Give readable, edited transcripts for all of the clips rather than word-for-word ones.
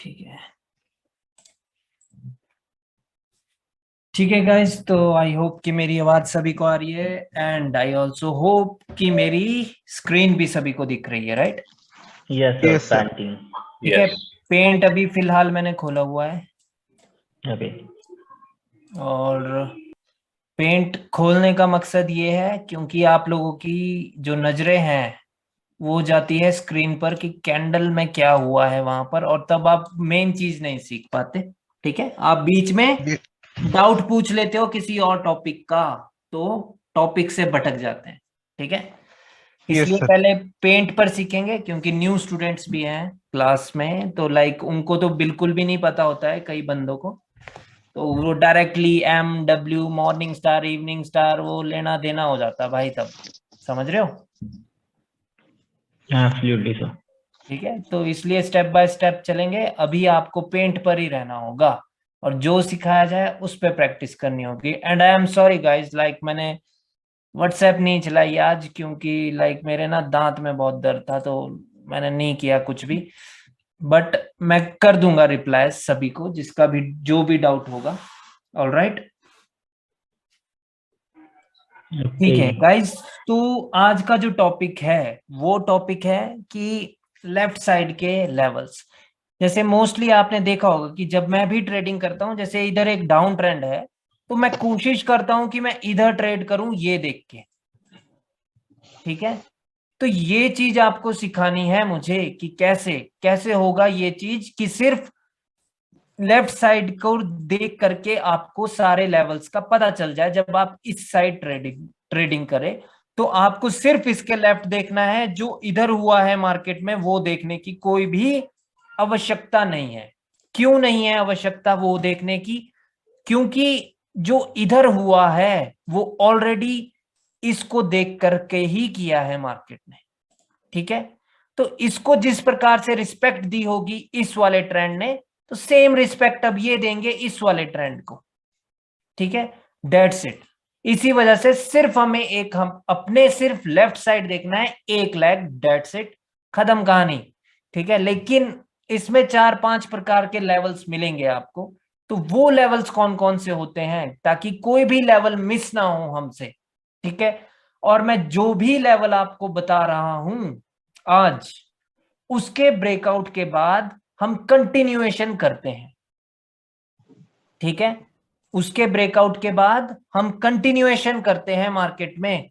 ठीक है ठीक है गाइस, तो आई होप कि मेरी आवाज सभी को आ रही है एंड आई ऑल्सो होप कि मेरी स्क्रीन भी सभी को दिख रही है, right? Yes Yes, sir. Painting ठीक है। पेंट अभी फिलहाल मैंने खोला हुआ है अभी और पेंट खोलने का मकसद ये है क्योंकि आप लोगों की जो नजरें हैं वो जाती है स्क्रीन पर कि कैंडल में क्या हुआ है वहां पर, और तब आप मेन चीज नहीं सीख पाते। ठीक है, आप बीच में Ye- डाउट पूछ लेते हो किसी और टॉपिक का, तो टॉपिक से भटक जाते हैं। ठीक है, Yes, इसलिए sir. पहले पेंट पर सीखेंगे क्योंकि न्यू स्टूडेंट्स भी हैं क्लास में, तो लाइक उनको तो बिल्कुल भी नहीं पता होता है कई बंदों को, तो वो directly MW morning star evening star वो लेना देना हो जाता है भाई, तब समझ रहे हो? Absolutely sir. ठीक है, तो इसलिए स्टेप बाय स्टेप चलेंगे। अभी आपको पेंट पर ही रहना होगा और जो सिखाया जाए उस पर प्रैक्टिस करनी होगी। And I am sorry guys, like मैंने व्हाट्सएप नहीं चलाई आज क्योंकि लाइक मेरे ना दांत में बहुत दर्द था, तो मैंने नहीं किया कुछ भी। बट मैं कर दूंगा रिप्लाई सभी को जिसका भी जो भी डाउट होगा। ऑल राइट, ठीक है गाइस, तो आज का जो टॉपिक है वो टॉपिक है कि लेफ्ट साइड के लेवल्स। जैसे मोस्टली आपने देखा होगा कि जब मैं भी ट्रेडिंग करता हूं, जैसे इधर एक डाउन ट्रेंड है, तो मैं कोशिश करता हूं कि मैं इधर ट्रेड करूं ये देख के। ठीक है, तो ये चीज आपको सिखानी है मुझे कि कैसे कैसे होगा ये चीज, कि सिर्फ लेफ्ट साइड को देख करके आपको सारे लेवल्स का पता चल जाए। जब आप इस साइड ट्रेडिंग ट्रेडिंग करें तो आपको सिर्फ इसके लेफ्ट देखना है, जो इधर हुआ है मार्केट में वो देखने की कोई भी आवश्यकता नहीं है। क्यों नहीं है आवश्यकता वो देखने की? क्योंकि जो इधर हुआ है वो ऑलरेडी इसको देख करके ही किया है मार्केट ने। ठीक है, तो इसको जिस प्रकार से रिस्पेक्ट दी होगी इस वाले ट्रेंड ने, तो सेम रिस्पेक्ट अब ये देंगे इस वाले ट्रेंड को। ठीक है, दैट्स इट। इसी वजह से सिर्फ हमें हम अपने सिर्फ लेफ्ट साइड देखना है, एक लेग, दैट्स इट, खत्म कहानी। ठीक है, लेकिन इसमें 4-5 प्रकार के लेवल्स मिलेंगे आपको, तो वो लेवल्स कौन कौन से होते हैं ताकि कोई भी लेवल मिस ना हो हमसे। ठीक है, और मैं जो भी लेवल आपको बता रहा हूं आज, उसके ब्रेकआउट के बाद हम कंटिन्यूएशन करते हैं। ठीक है, उसके ब्रेकआउट के बाद हम कंटिन्यूएशन करते हैं मार्केट में।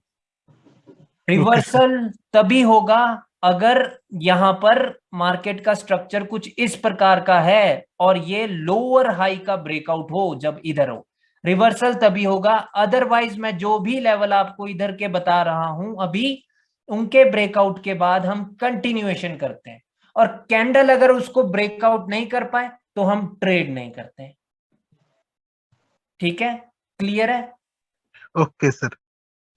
रिवर्सल तभी होगा अगर यहां पर मार्केट का स्ट्रक्चर कुछ इस प्रकार का है और ये लोअर हाई का ब्रेकआउट हो, जब इधर हो रिवर्सल तभी होगा। अदरवाइज मैं जो भी लेवल आपको इधर के बता रहा हूं अभी, उनके ब्रेकआउट के बाद हम कंटिन्यूएशन करते हैं, और कैंडल अगर उसको ब्रेकआउट नहीं कर पाए तो हम ट्रेड नहीं करते। ठीक है, क्लियर है? Okay, sir.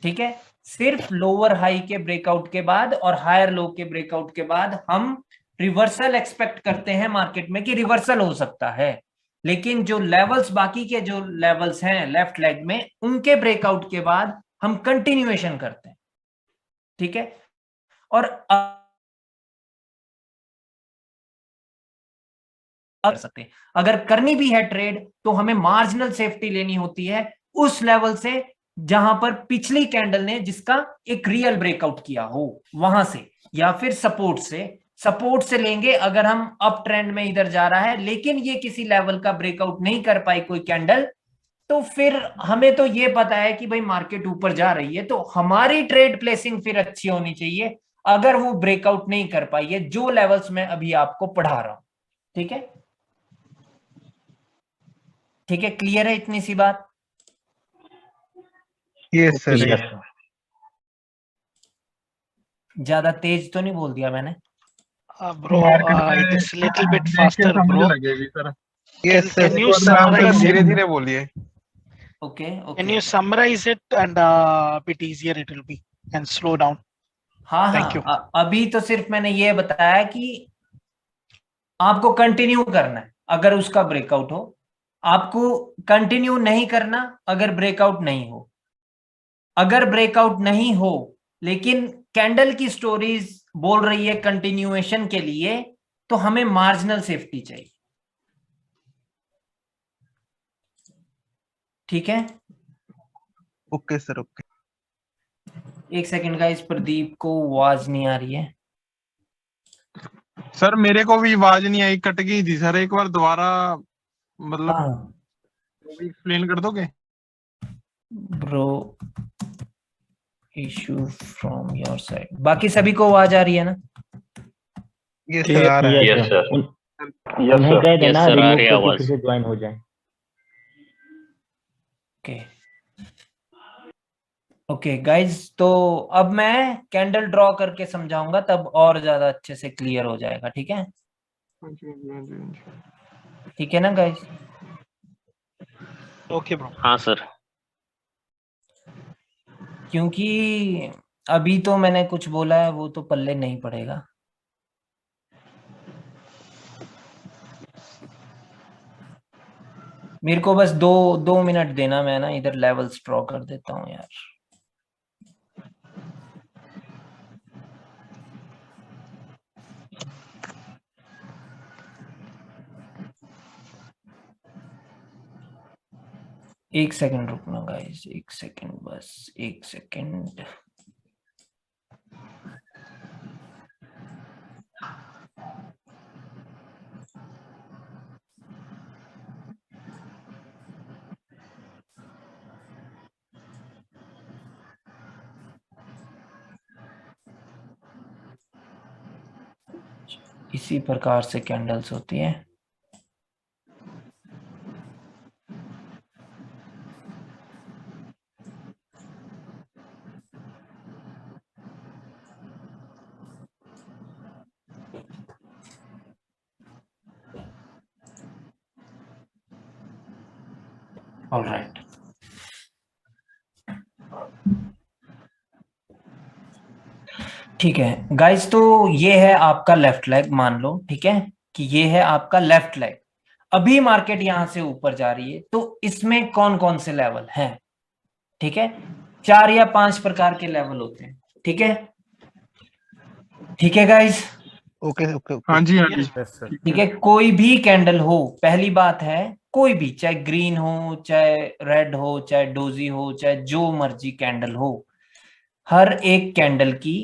ठीक है, सिर्फ लोअर हाई के ब्रेकआउट के बाद और हायर लो के ब्रेकआउट के बाद हम रिवर्सल एक्सपेक्ट करते हैं मार्केट में कि रिवर्सल हो सकता है, लेकिन जो लेवल्स बाकी के जो लेवल्स हैं लेफ्ट लेग में, उनके ब्रेकआउट के बाद हम कंटिन्यूएशन करते हैं। ठीक है, और कर सकते हैं, अगर करनी भी है ट्रेड तो हमें मार्जिनल सेफ्टी लेनी होती है उस लेवल से जहां पर पिछली कैंडल ने जिसका एक रियल ब्रेकआउट किया हो वहां से, या फिर सपोर्ट से लेंगे अगर हम अप ट्रेंड में इधर जा रहा है लेकिन ये किसी लेवल का ब्रेकआउट नहीं कर पाई कोई कैंडल, तो फिर हमें तो ये पता है कि भाई मार्केट ऊपर जा रही है, तो हमारी ट्रेड प्लेसिंग फिर अच्छी होनी चाहिए अगर वो ब्रेकआउट नहीं कर पाई है जो लेवल्स मैं अभी आपको पढ़ा रहा हूं। ठीक है, ठीक है, क्लियर है इतनी सी बात? Yes, sir. यस ज्यादा तेज तो नहीं बोल दिया मैंने? Bro, it is little bit faster, bro. Yes, sir. Can you summarize धीरे it? धीरे बोलिए. Okay Can you summarize it and bit easier it will be and slow down. हाँ Thank you. हाँ, अभी तो सिर्फ मैंने ये बताया कि आपको कंटिन्यू करना है अगर उसका ब्रेकआउट हो, आपको कंटिन्यू नहीं करना अगर ब्रेकआउट नहीं हो। अगर ब्रेकआउट नहीं हो लेकिन कैंडल की स्टोरीज बोल रही है कंटिन्यूएशन के लिए, तो हमें मार्जिनल सेफ्टी चाहिए। ठीक है, ओके सर, ओके। एक सेकंड गाइस, प्रदीप को आवाज नहीं आ रही है। सर मेरे को भी आवाज नहीं आई, कट गई थी सर। एक बार दोबारा मतलब हाँ एक्सप्लेन कर दोगे? Bro, issue from your side. बाकी सभी को आवाज आ रही है ना? ये सर आ रहा है। Yes Yes, sir. sir. उन्हें कह देना Yes, sir, आ रिमूव रही है करके आवाज। फिर से ज्वाइन हो जाए। ओके ओके गाइज, तो अब मैं कैंडल ड्रॉ करके समझाऊंगा, तब और ज्यादा अच्छे से क्लियर हो जाएगा। ठीक है, ठीक है ना गाइज? Okay, bro. हाँ सर। क्योंकि अभी तो मैंने कुछ बोला है वो तो पल्ले नहीं पड़ेगा। मेरे को बस दो मिनट देना, मैं ना इधर लेवल्स ड्रॉ कर देता हूँ यार। एक सेकंड रुकना गाइस, एक सेकंड, बस एक सेकंड। इसी प्रकार से कैंडल्स होती है। ऑलराइट, ठीक है गाइस, तो ये है आपका लेफ्ट लेग, मान लो। ठीक है कि ये है आपका लेफ्ट लेग। अभी मार्केट यहां से ऊपर जा रही है, तो इसमें कौन कौन से लेवल हैं? ठीक है, 4 या 5 प्रकार के लेवल होते हैं। ठीक है, ठीक है गाइस? ओके ओके हाँ ओके। जी, हाँ जी। Yes, ठीक है, कोई भी कैंडल हो, पहली बात है, कोई भी, चाहे ग्रीन हो, चाहे रेड हो, चाहे डोजी हो, चाहे जो मर्जी कैंडल हो, हर एक कैंडल की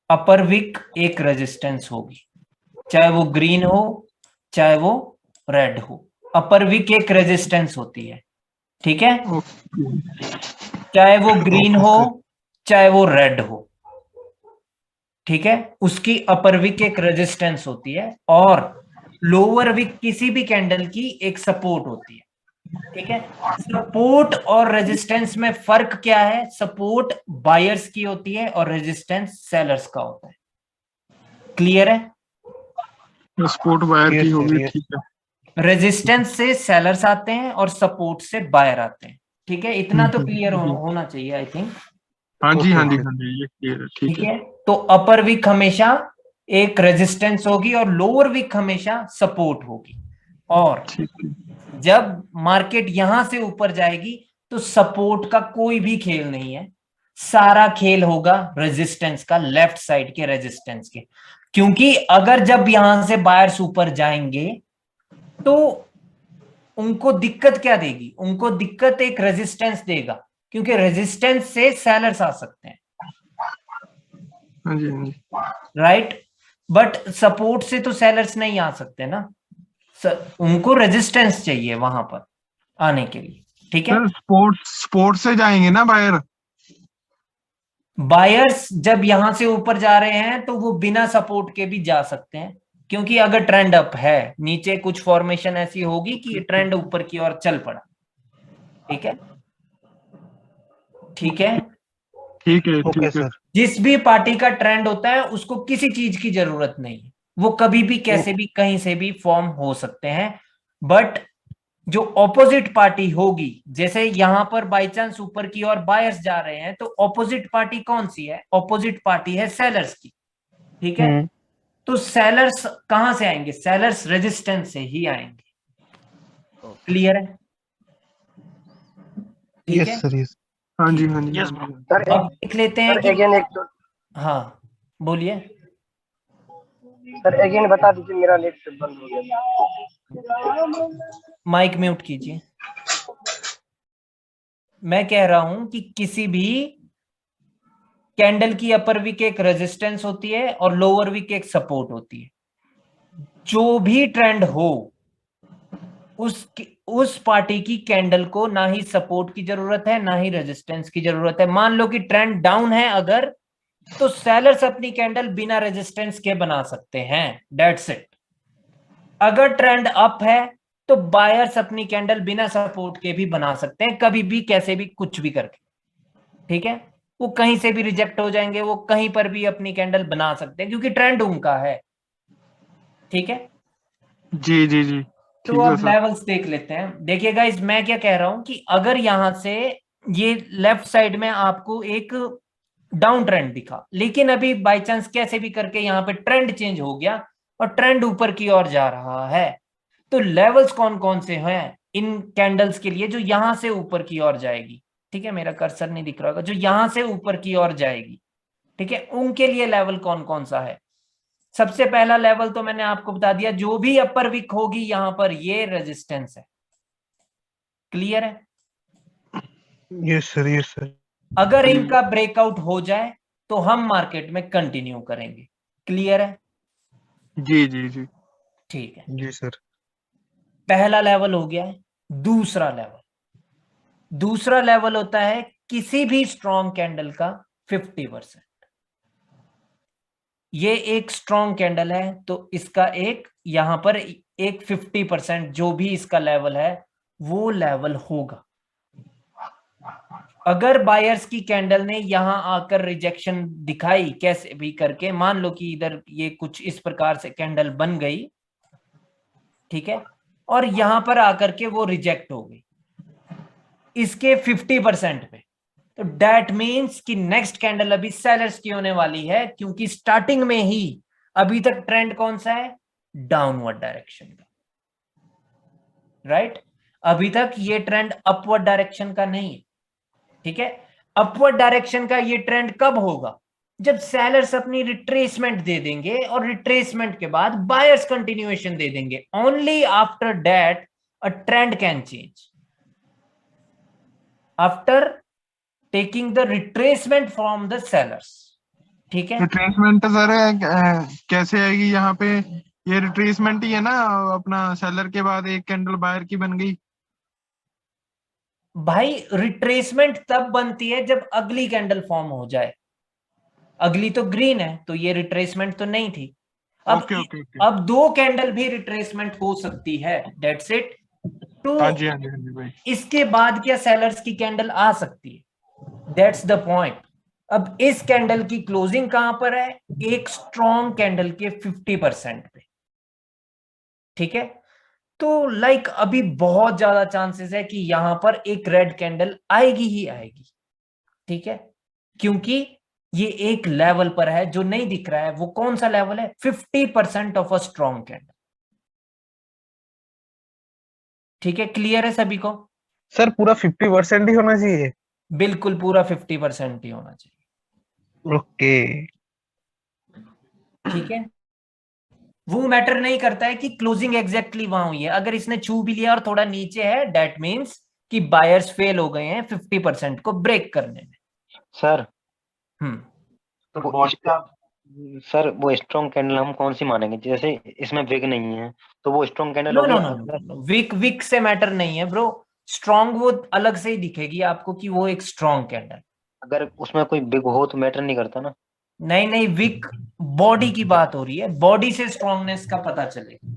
अपर विक एक रेजिस्टेंस होगी। चाहे वो ग्रीन हो, चाहे वो रेड हो, अपर विक एक रेजिस्टेंस होती है। ठीक है, चाहे वो ग्रीन ओके हो, सर। चाहे वो रेड हो। ठीक है, उसकी अपर विक एक रेजिस्टेंस होती है, और लोअर विक किसी भी कैंडल की एक सपोर्ट होती है। ठीक है, सपोर्ट और रेजिस्टेंस में फर्क क्या है? सपोर्ट बायर्स की होती है और रेजिस्टेंस सेलर्स का होता है। क्लियर है? स्पोर्ट वायर Yes, की sir, होगी, yes. ठीक है। रेजिस्टेंस से सेलर्स आते हैं और सपोर्ट से बायर आते हैं। ठीक है, इतना तो क्लियर होना चाहिए आई थिंक। हाँ जी, हाँ जी, Okay. हाँ जी, ये क्लियर है, ठीक ठीक है। है, तो अपर विक हमेशा एक रेजिस्टेंस होगी और लोअर विक हमेशा सपोर्ट होगी। और ठीक है। जब मार्केट यहां से ऊपर जाएगी तो सपोर्ट का कोई भी खेल नहीं है, सारा खेल होगा रेजिस्टेंस का, लेफ्ट साइड के रेजिस्टेंस के। क्योंकि अगर जब यहां से बायर्स ऊपर जाएंगे तो उनको दिक्कत क्या देगी? उनको दिक्कत एक रेजिस्टेंस देगा, क्योंकि रेजिस्टेंस से सेलर्स आ सकते हैं। हाँ जी, हाँ जी। राइट, बट सपोर्ट से तो सेलर्स नहीं आ सकते ना, उनको रेजिस्टेंस चाहिए वहां पर आने के लिए। ठीक है, सर स्पोर्ट से जाएंगे ना बायर? बायर्स जब यहां से ऊपर जा रहे हैं तो वो बिना सपोर्ट के भी जा सकते हैं, क्योंकि अगर ट्रेंड अप है, नीचे कुछ फॉर्मेशन ऐसी होगी कि ट्रेंड ऊपर की ओर चल पड़ा। ठीक है, ठीक है, ठीक है, ओके ठीक है। सर। जिस भी पार्टी का ट्रेंड होता है उसको किसी चीज की जरूरत नहीं है, वो कभी भी कैसे भी कहीं से भी फॉर्म हो सकते हैं। बट जो ऑपोजिट पार्टी होगी, जैसे यहां पर बाई चांस ऊपर की ओर बायर्स जा रहे हैं, तो ऑपोजिट पार्टी कौन सी है? ऑपोजिट पार्टी है सेलर्स की। ठीक है, तो सेलर्स कहां से आएंगे? सेलर्स रेजिस्टेंस से ही आएंगे। क्लियर है? ठीक है, यस सर, यस। हाँ जी, हाँ जी, Yes, हाँ bro. जी। अब देख लेते हैं कि अगेन एक तो हाँ बोलिए। सर अगेन बता दीजिए, मेरा नेट बंद हो गया। माइक म्यूट कीजिए। मैं कह रहा हूं कि किसी भी कैंडल की अपर विक एक रेजिस्टेंस होती है और लोअर विक एक सपोर्ट होती है। जो भी ट्रेंड हो उस पार्टी की कैंडल को ना ही सपोर्ट की जरूरत है ना ही रेजिस्टेंस की जरूरत है। मान लो कि ट्रेंड डाउन है अगर, तो सेलर्स अपनी कैंडल बिना रेजिस्टेंस के बना सकते हैं, दैट्स इट। अगर ट्रेंड अप है तो बायर्स अपनी कैंडल बिना सपोर्ट के भी बना सकते हैं, कभी भी कैसे भी कुछ भी करके, ठीक है। वो कहीं से भी रिजेक्ट हो जाएंगे, वो कहीं पर भी अपनी कैंडल बना सकते हैं क्योंकि ट्रेंड उनका है, ठीक है। जी जी जी, तो ठीक है अब सर। लेवल्स देख लेते हैं। देखिए गाइस, मैं क्या कह रहा हूं कि अगर यहां से ये लेफ्ट साइड में आपको एक डाउन ट्रेंड दिखा, लेकिन अभी बाय चांस कैसे भी करके यहाँ पे ट्रेंड चेंज हो गया और ट्रेंड ऊपर की ओर जा रहा है, तो लेवल्स कौन कौन से हैं इन कैंडल्स के लिए जो यहां से ऊपर की ओर जाएगी, ठीक है। मेरा कर्सर नहीं दिख रहा होगा, जो यहां से ऊपर की ओर जाएगी, ठीक है, उनके लिए लेवल कौन कौन सा है। सबसे पहला लेवल तो मैंने आपको बता दिया, जो भी अपर विक होगी यहां पर ये रेजिस्टेंस है, क्लियर है। Yes sir, yes sir. अगर इनका ब्रेकआउट हो जाए तो हम मार्केट में कंटिन्यू करेंगे, क्लियर है। जी जी जी ठीक है, जी सर। पहला लेवल हो गया है। दूसरा लेवल होता है किसी भी स्ट्रॉन्ग कैंडल का 50%। ये एक स्ट्रॉन्ग कैंडल है तो इसका एक यहां पर एक 50% जो भी इसका लेवल है वो लेवल होगा। अगर बायर्स की कैंडल ने यहां आकर रिजेक्शन दिखाई कैसे भी करके, मान लो कि इधर ये कुछ इस प्रकार से कैंडल बन गई, ठीक है, और यहां पर आकर के वो रिजेक्ट हो गई इसके 50% पे, तो दैट मीन्स कि नेक्स्ट कैंडल अभी सेलर्स की होने वाली है, क्योंकि स्टार्टिंग में ही अभी तक ट्रेंड कौन सा है, डाउनवर्ड डायरेक्शन का, राइट। अभी तक ये ट्रेंड अपवर्ड डायरेक्शन का नहीं है, ठीक है। अपवर्ड डायरेक्शन का ये ट्रेंड कब होगा, जब सेलर्स अपनी रिट्रेसमेंट दे देंगे और रिट्रेसमेंट के बाद बायर्स कंटिन्यूएशन दे देंगे। Only after that a trend can change, after taking the retracement from the sellers, ठीक है। रिट्रेसमेंट सर कैसे आएगी यहाँ पे? ये रिट्रेसमेंट ही है ना, अपना सेलर के बाद एक कैंडल बायर की बन गई। भाई रिट्रेसमेंट तब बनती है जब अगली कैंडल फॉर्म हो जाए। अगली तो ग्रीन है तो ये रिट्रेसमेंट तो नहीं थी। अब ओके ओके ओके। अब दो कैंडल भी रिट्रेसमेंट हो सकती है, दैट्स इट। तो हाँ जी हाँ जी हाँ जी भाई। इसके बाद क्या सेलर्स की कैंडल आ सकती है, दैट्स द पॉइंट। अब इस कैंडल की क्लोजिंग कहां पर है, एक स्ट्रॉन्ग कैंडल के 50% पे, ठीक है। तो लाइक अभी बहुत ज्यादा चांसेस है कि यहां पर एक रेड कैंडल आएगी ही आएगी, ठीक है, क्योंकि ये एक लेवल पर है जो नहीं दिख रहा है। वो कौन सा लेवल है, 50% ऑफ अ स्ट्रॉन्ग कैंडल, ठीक है। क्लियर है सभी को? सर पूरा 50% ही होना चाहिए? बिल्कुल पूरा 50% ही होना चाहिए, ओके। ठीक है। वो मैटर नहीं करता है कि क्लोजिंग एग्जैक्टली वहां हुई है। अगर इसने छू भी लिया और थोड़ा नीचे है, दैट मीन्स कि बायर्स फेल हो गए हैं 50% को ब्रेक करने में। सर हम्म सर वो स्ट्रॉन्ग कैंडल हम कौन सी मानेंगे? जैसे इसमें विग नहीं है तो वो स्ट्रॉन्ग कैंडल नो होगी नो अगर? नो, विक विक से मैटर नहीं है ब्रो। स्ट्रॉन्ग वो अलग से ही दिखेगी आपको कि वो एक स्ट्रॉन्ग कैंडल। अगर उसमें कोई विग हो तो मैटर नहीं करता ना? नहीं नहीं, विक बॉडी की बात हो रही है, बॉडी से स्ट्रॉन्गनेस का पता चलेगा,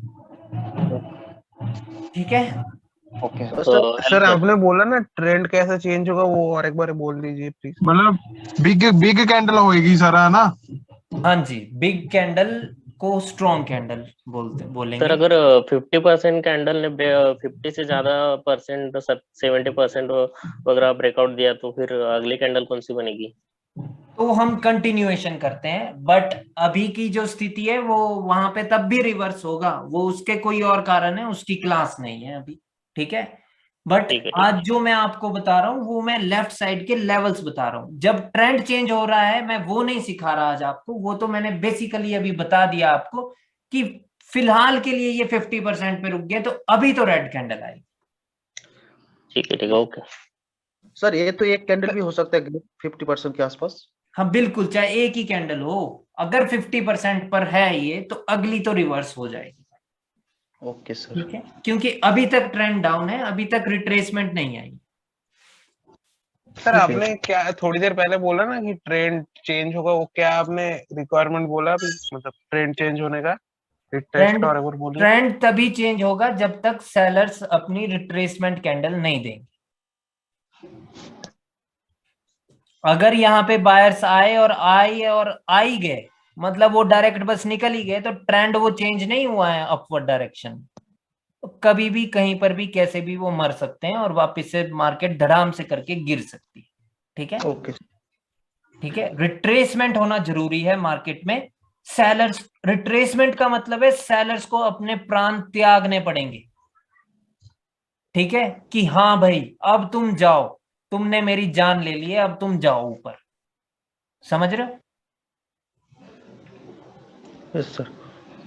ठीक है। ओके तो सर। सर आपने बोला ना ट्रेंड कैसे चेंज होगा, वो और एक बार बोल दीजिए प्लीज। मतलब बिग बिग कैंडल होएगी सर, है ना? हाँ जी, बिग कैंडल को स्ट्रॉन्ग कैंडल सर बोलेंगे। अगर 50% कैंडल ने 50 से ज्यादा परसेंट 70% वगैरह ब्रेकआउट दिया तो फिर अगली कैंडल कौन सी बनेगी? तो हम कंटिन्यूएशन करते हैं, बट अभी की जो स्थिति है वो वहां पे तब भी रिवर्स होगा, वो उसके कोई और कारण है, उसकी क्लास नहीं है अभी, ठीक है। बट ठीक है ठीक आज जो मैं आपको बता रहा हूं वो मैं लेफ्ट साइड के लेवल्स बता रहा हूं। जब ट्रेंड चेंज हो रहा है मैं वो नहीं सिखा रहा आज आपको, वो तो मैंने बेसिकली अभी बता दिया आपको कि फिलहाल के लिए ये 50% पे रुक गया, तो अभी तो रेड कैंडल आएगी। ठीक है ओके। सर ये तो एक कैंडल भी हो सकता है 50% के आसपास। हाँ बिल्कुल, चाहे एक ही कैंडल हो, अगर 50% पर है ये तो अगली तो रिवर्स हो जाएगी। Okay sir. ठीक है, क्योंकि अभी तक ट्रेंड डाउन है, अभी तक रिट्रेसमेंट नहीं आई। सर ठीक है। आपने क्या थोड़ी देर पहले बोला ना कि ट्रेंड चेंज होगा, वो क्या आपने रिक्वायरमेंट बोला अभी, मतलब ट्रेंड चेंज होने का रिट्रेस का, और एक बार बोलिए। ट्रेंड तभी चेंज होगा जब तक सेलर्स अपनी रिट्रेसमेंट कैंडल नहीं देंगे। अगर यहाँ पे बायर्स आए और आ ही गए, मतलब वो डायरेक्ट बस निकल ही गए, तो ट्रेंड वो चेंज नहीं हुआ है अपवर्ड डायरेक्शन, तो कभी भी कहीं पर भी कैसे भी वो मर सकते हैं और वापस से मार्केट धड़ाम से करके गिर सकती है। ठीक है, ओके। ठीक है, रिट्रेसमेंट होना जरूरी है मार्केट में। सेलर्स, रिट्रेसमेंट का मतलब है सेलर्स को अपने प्राण त्यागने पड़ेंगे। ठीक है, कि हाँ भाई अब तुम जाओ, तुमने मेरी जान ले ली है, अब तुम जाओ ऊपर। समझ रहे हो? Yes sir.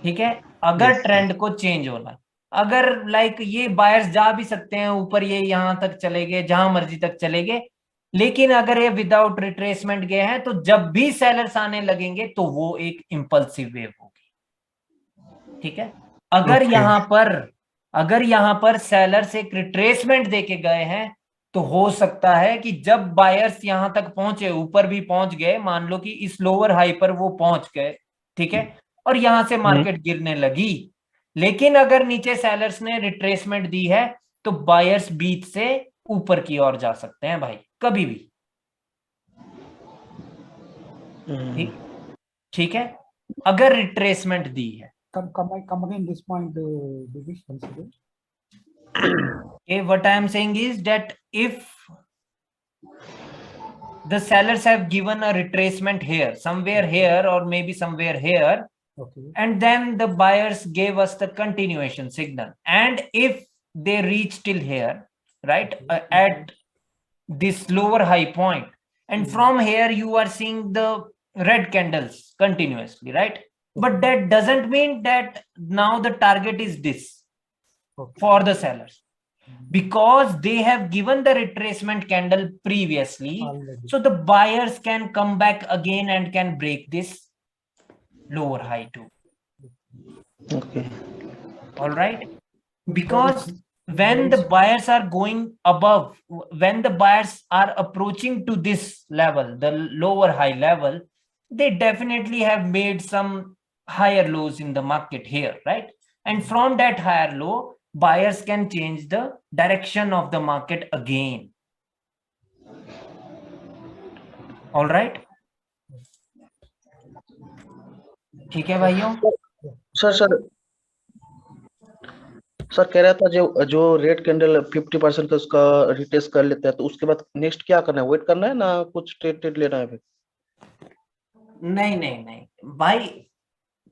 ठीक है, अगर ट्रेंड को चेंज होना, अगर लाइक ये बायर्स जा भी सकते हैं ऊपर, ये यहां तक चले गए, जहां मर्जी तक चले गए, लेकिन अगर ये विदाउट रिट्रेसमेंट गए हैं, तो जब भी सेलर्स आने लगेंगे तो वो एक इंपल्सिव वेव होगी। ठीक है, अगर यहां पर सेलर्स एक रिट्रेसमेंट देके गए हैं, तो हो सकता है कि जब बायर्स यहां तक पहुंचे, ऊपर भी पहुंच गए, मान लो कि इस लोअर हाई पर वो पहुंच गए, ठीक है, और यहां से मार्केट गिरने लगी, लेकिन अगर नीचे सेलर्स ने रिट्रेसमेंट दी है, तो बायर्स बीच से ऊपर की ओर जा सकते हैं भाई, कभी भी। ठीक है, अगर रिट्रेसमेंट दी है। Come again this point, Divish, once again. Okay, what I am saying is that if the sellers have given a retracement here, somewhere here, or maybe somewhere here, Okay. and then the buyers gave us the continuation signal, and if they reach till here, right, at this lower high point, and from here you are seeing the red candles continuously, right? But that doesn't mean that now the target is this for the sellers, because they have given the retracement candle previously. Already. So the buyers can come back again and can break this lower high too. Okay. All right, because when the buyers are going above, when the buyers are approaching to this level, the lower high level, they definitely have made some higher lows in the market here, right? And from that higher low, buyers can change the direction of the market again. All right, ठीक है भाइयों? Sir कह रहा था जो red candle 50% का उसका retest कर लेता है, तो उसके बाद नेक्स्ट क्या करना है? वेट करना है ना, कुछ ट्रेड लेना है फिर? नहीं भाई,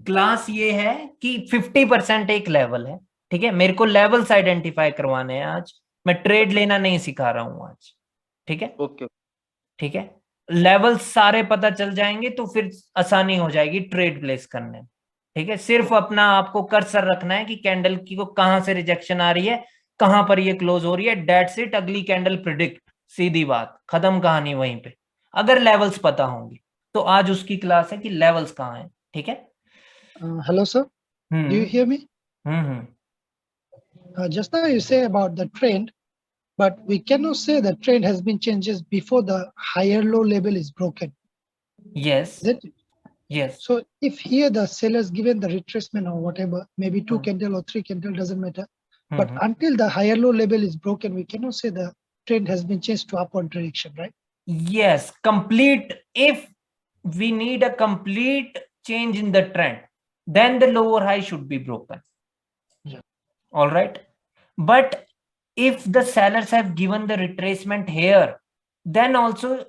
क्लास ये है कि 50% एक लेवल है। ठीक है, मेरे को लेवल्स आइडेंटिफाई करवाने हैं आज, मैं ट्रेड लेना नहीं सिखा रहा हूं आज। ठीक है, ओके। ठीक है, लेवल्स सारे पता चल जाएंगे तो फिर आसानी हो जाएगी ट्रेड प्लेस करने में। ठीक है, सिर्फ अपना आपको कर्सर रखना है कि कैंडल की को कहां से रिजेक्शन आ रही है, कहां पर ये क्लोज हो रही है, दैट्स इट। अगली कैंडल प्रिडिक्ट, सीधी बात, खत्म कहानी वहीं पे, अगर लेवल्स पता होंगे तो। आज उसकी क्लास है कि लेवल्स कहाँ हैं। ठीक है, Hello, sir. Do you hear me? Just now you say about the trend, but we cannot say the trend has been changes before the higher low level is broken. Yes. Is it? Yes. So if here the sellers given the retracement or whatever, maybe 2 candle or 3 candle, doesn't matter. But until the higher low level is broken, we cannot say the trend has been changed to upward direction, right? Yes, complete. If we need a complete change in the trend, then the lower high should be broken. Yeah. All right. But if the sellers have given the retracement here, then also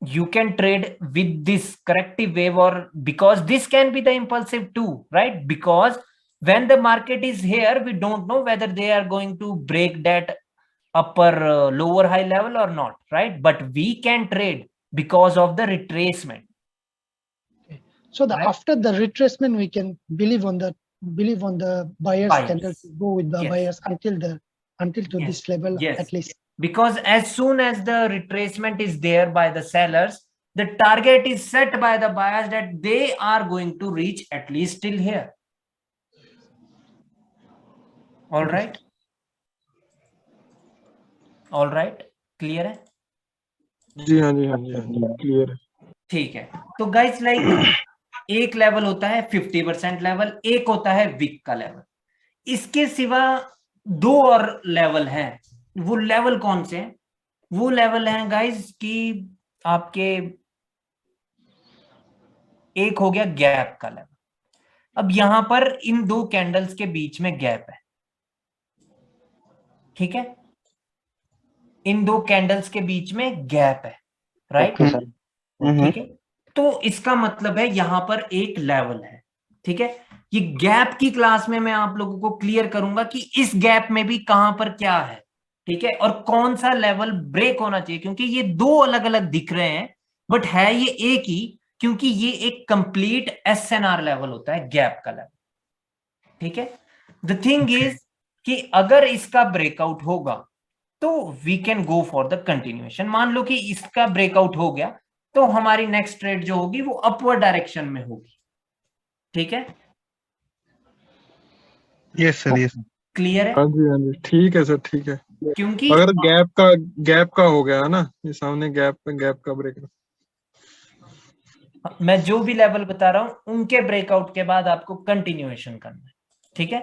you can trade with this corrective wave, or because this can be the impulsive too, right? Because when the market is here, we don't know whether they are going to break that upper lower high level or not, right? But we can trade because of the retracement. Okay. So the after the retracement, we can believe on the buyers candle to go with the buyers until to this level at least. because as soon as the retracement is there by the sellers, the target is set by the buyers that they are going to reach at least till here. All right, clear है? जी हाँ, जी हाँ, जी हाँ, clear है। ठीक है, तो guys like एक level होता है 50% लेवल, एक होता है विक का लेवल। इसके सिवा दो और लेवल हैं। वो लेवल कौन से हैं? वो लेवल हैं गाइस कि आपके एक हो गया गैप का लेवल। अब यहां पर इन दो कैंडल्स के बीच में गैप है, ठीक है, इन दो कैंडल्स के बीच में गैप है, राइट? Okay sir. ठीक है, तो इसका मतलब है यहां पर एक लेवल है, ठीक है। ये गैप की क्लास में मैं आप लोगों को क्लियर करूंगा कि इस गैप में भी कहां पर क्या है, ठीक है, और कौन सा लेवल ब्रेक होना चाहिए, क्योंकि ये दो अलग अलग दिख रहे हैं बट है ये एक ही, क्योंकि ये एक कंप्लीट SNR लेवल होता है, गैप का लेवल, ठीक है। द थिंग इज कि अगर इसका ब्रेकआउट होगा तो we can go for the continuation. मान लो कि इसका ब्रेकआउट हो गया तो हमारी नेक्स्ट ट्रेड जो होगी वो अपवर्ड डायरेक्शन में होगी, ठीक है। Yes sir, yes. क्लियर है? हाँ जी, हाँ जी, ठीक है सर, ठीक है। क्योंकि अगर गैप का हो गया ना, ये सामने गैप का ब्रेक, मैं जो भी लेवल बता रहा हूं उनके ब्रेकआउट के बाद आपको कंटिन्यूएशन करना है, ठीक है,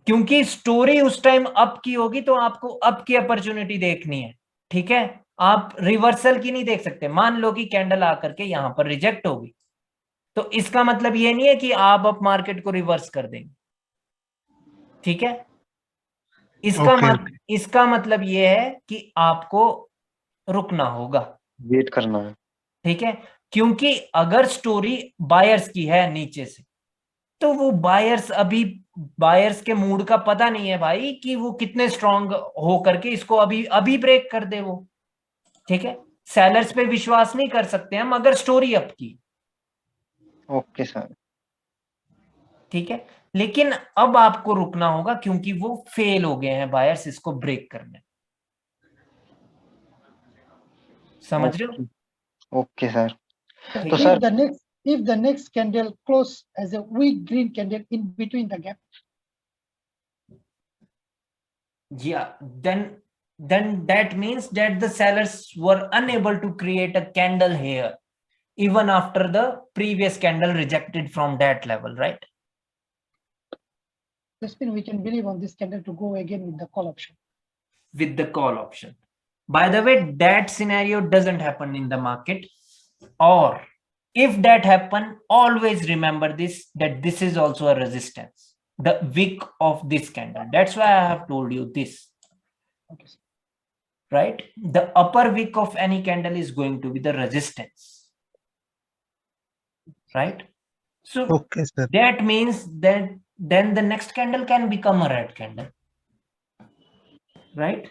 क्योंकि स्टोरी उस टाइम अप की होगी तो आपको अप की अपॉर्चुनिटी देखनी है, ठीक है। आप रिवर्सल की नहीं देख सकते। मान लो कि कैंडल आकर के यहां पर रिजेक्ट होगी तो इसका मतलब ये नहीं है कि आप अप मार्केट को रिवर्स कर देंगे, ठीक है। इसका मतलब ये है कि आपको रुकना होगा, वेट करना है, ठीक है, क्योंकि अगर स्टोरी बायर्स की है नीचे से तो वो बायर्स के मूड का पता नहीं है भाई कि वो कितने स्ट्रांग हो करके इसको अभी ब्रेक कर दे वो, ठीक है। सेलर्स पे विश्वास नहीं कर सकते हम अगर स्टोरी अप की, ओके सर। ठीक है। लेकिन अब आपको रुकना होगा क्योंकि वो फेल हो गए हैं बायर्स इसको ब्रेक करने, समझ रहे हो? Okay sir. So तो sir if the next candle close as a weak green candle in between the gap, yeah, then that means that the sellers were unable to create a candle here even after the previous candle rejected from that level, right? this means we can believe on this candle to go again with the call option. With the call option. By the way, that scenario doesn't happen in the market, or if that happen, always remember this, that this is also a resistance, the wick of this candle. That's why I have told you this, Okay, sir. right? The upper wick of any candle is going to be the resistance, right? So okay sir. that means that then the next candle can become a red candle, right?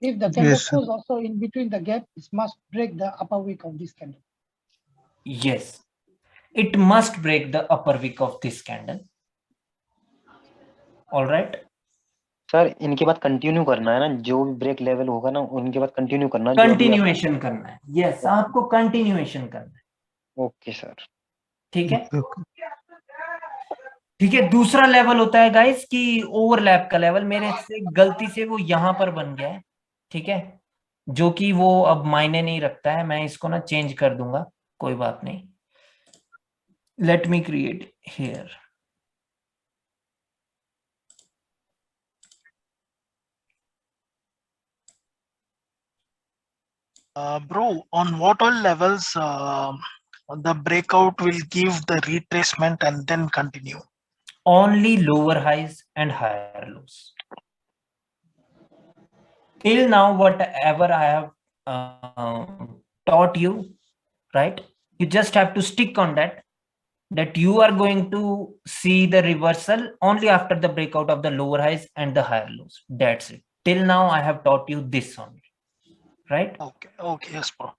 If the candle Yes, sir. close also in between the gap, it must break the upper wick of this candle. Yes, it must break the upper wick of this candle. All right. Sir इनके बाद continue करना है ना, जो भी break level होगा ना उनके बाद कंटिन्यू करना है, जो अभी कंटिन्यूएशन करना है। यस, आपको कंटिन्यूएशन करना है, ओके सर। ठीक है। ठीक है, दूसरा लेवल होता है गाइस कि ओवरलैप का लेवल। मेरे से गलती से वो यहां पर बन गया है, ठीक है, जो कि वो अब मायने नहीं रखता है, मैं इसको ना चेंज कर दूंगा, कोई बात नहीं। Let me create here. Bro, on what all levels the breakout will give the retracement and then continue? Only lower highs and higher lows. Till now, whatever I have taught you, right? You just have to stick on that you are going to see the reversal only after the breakout of the lower highs and the higher lows. That's it. Till now, I have taught you this only, right? Okay, yes, bro.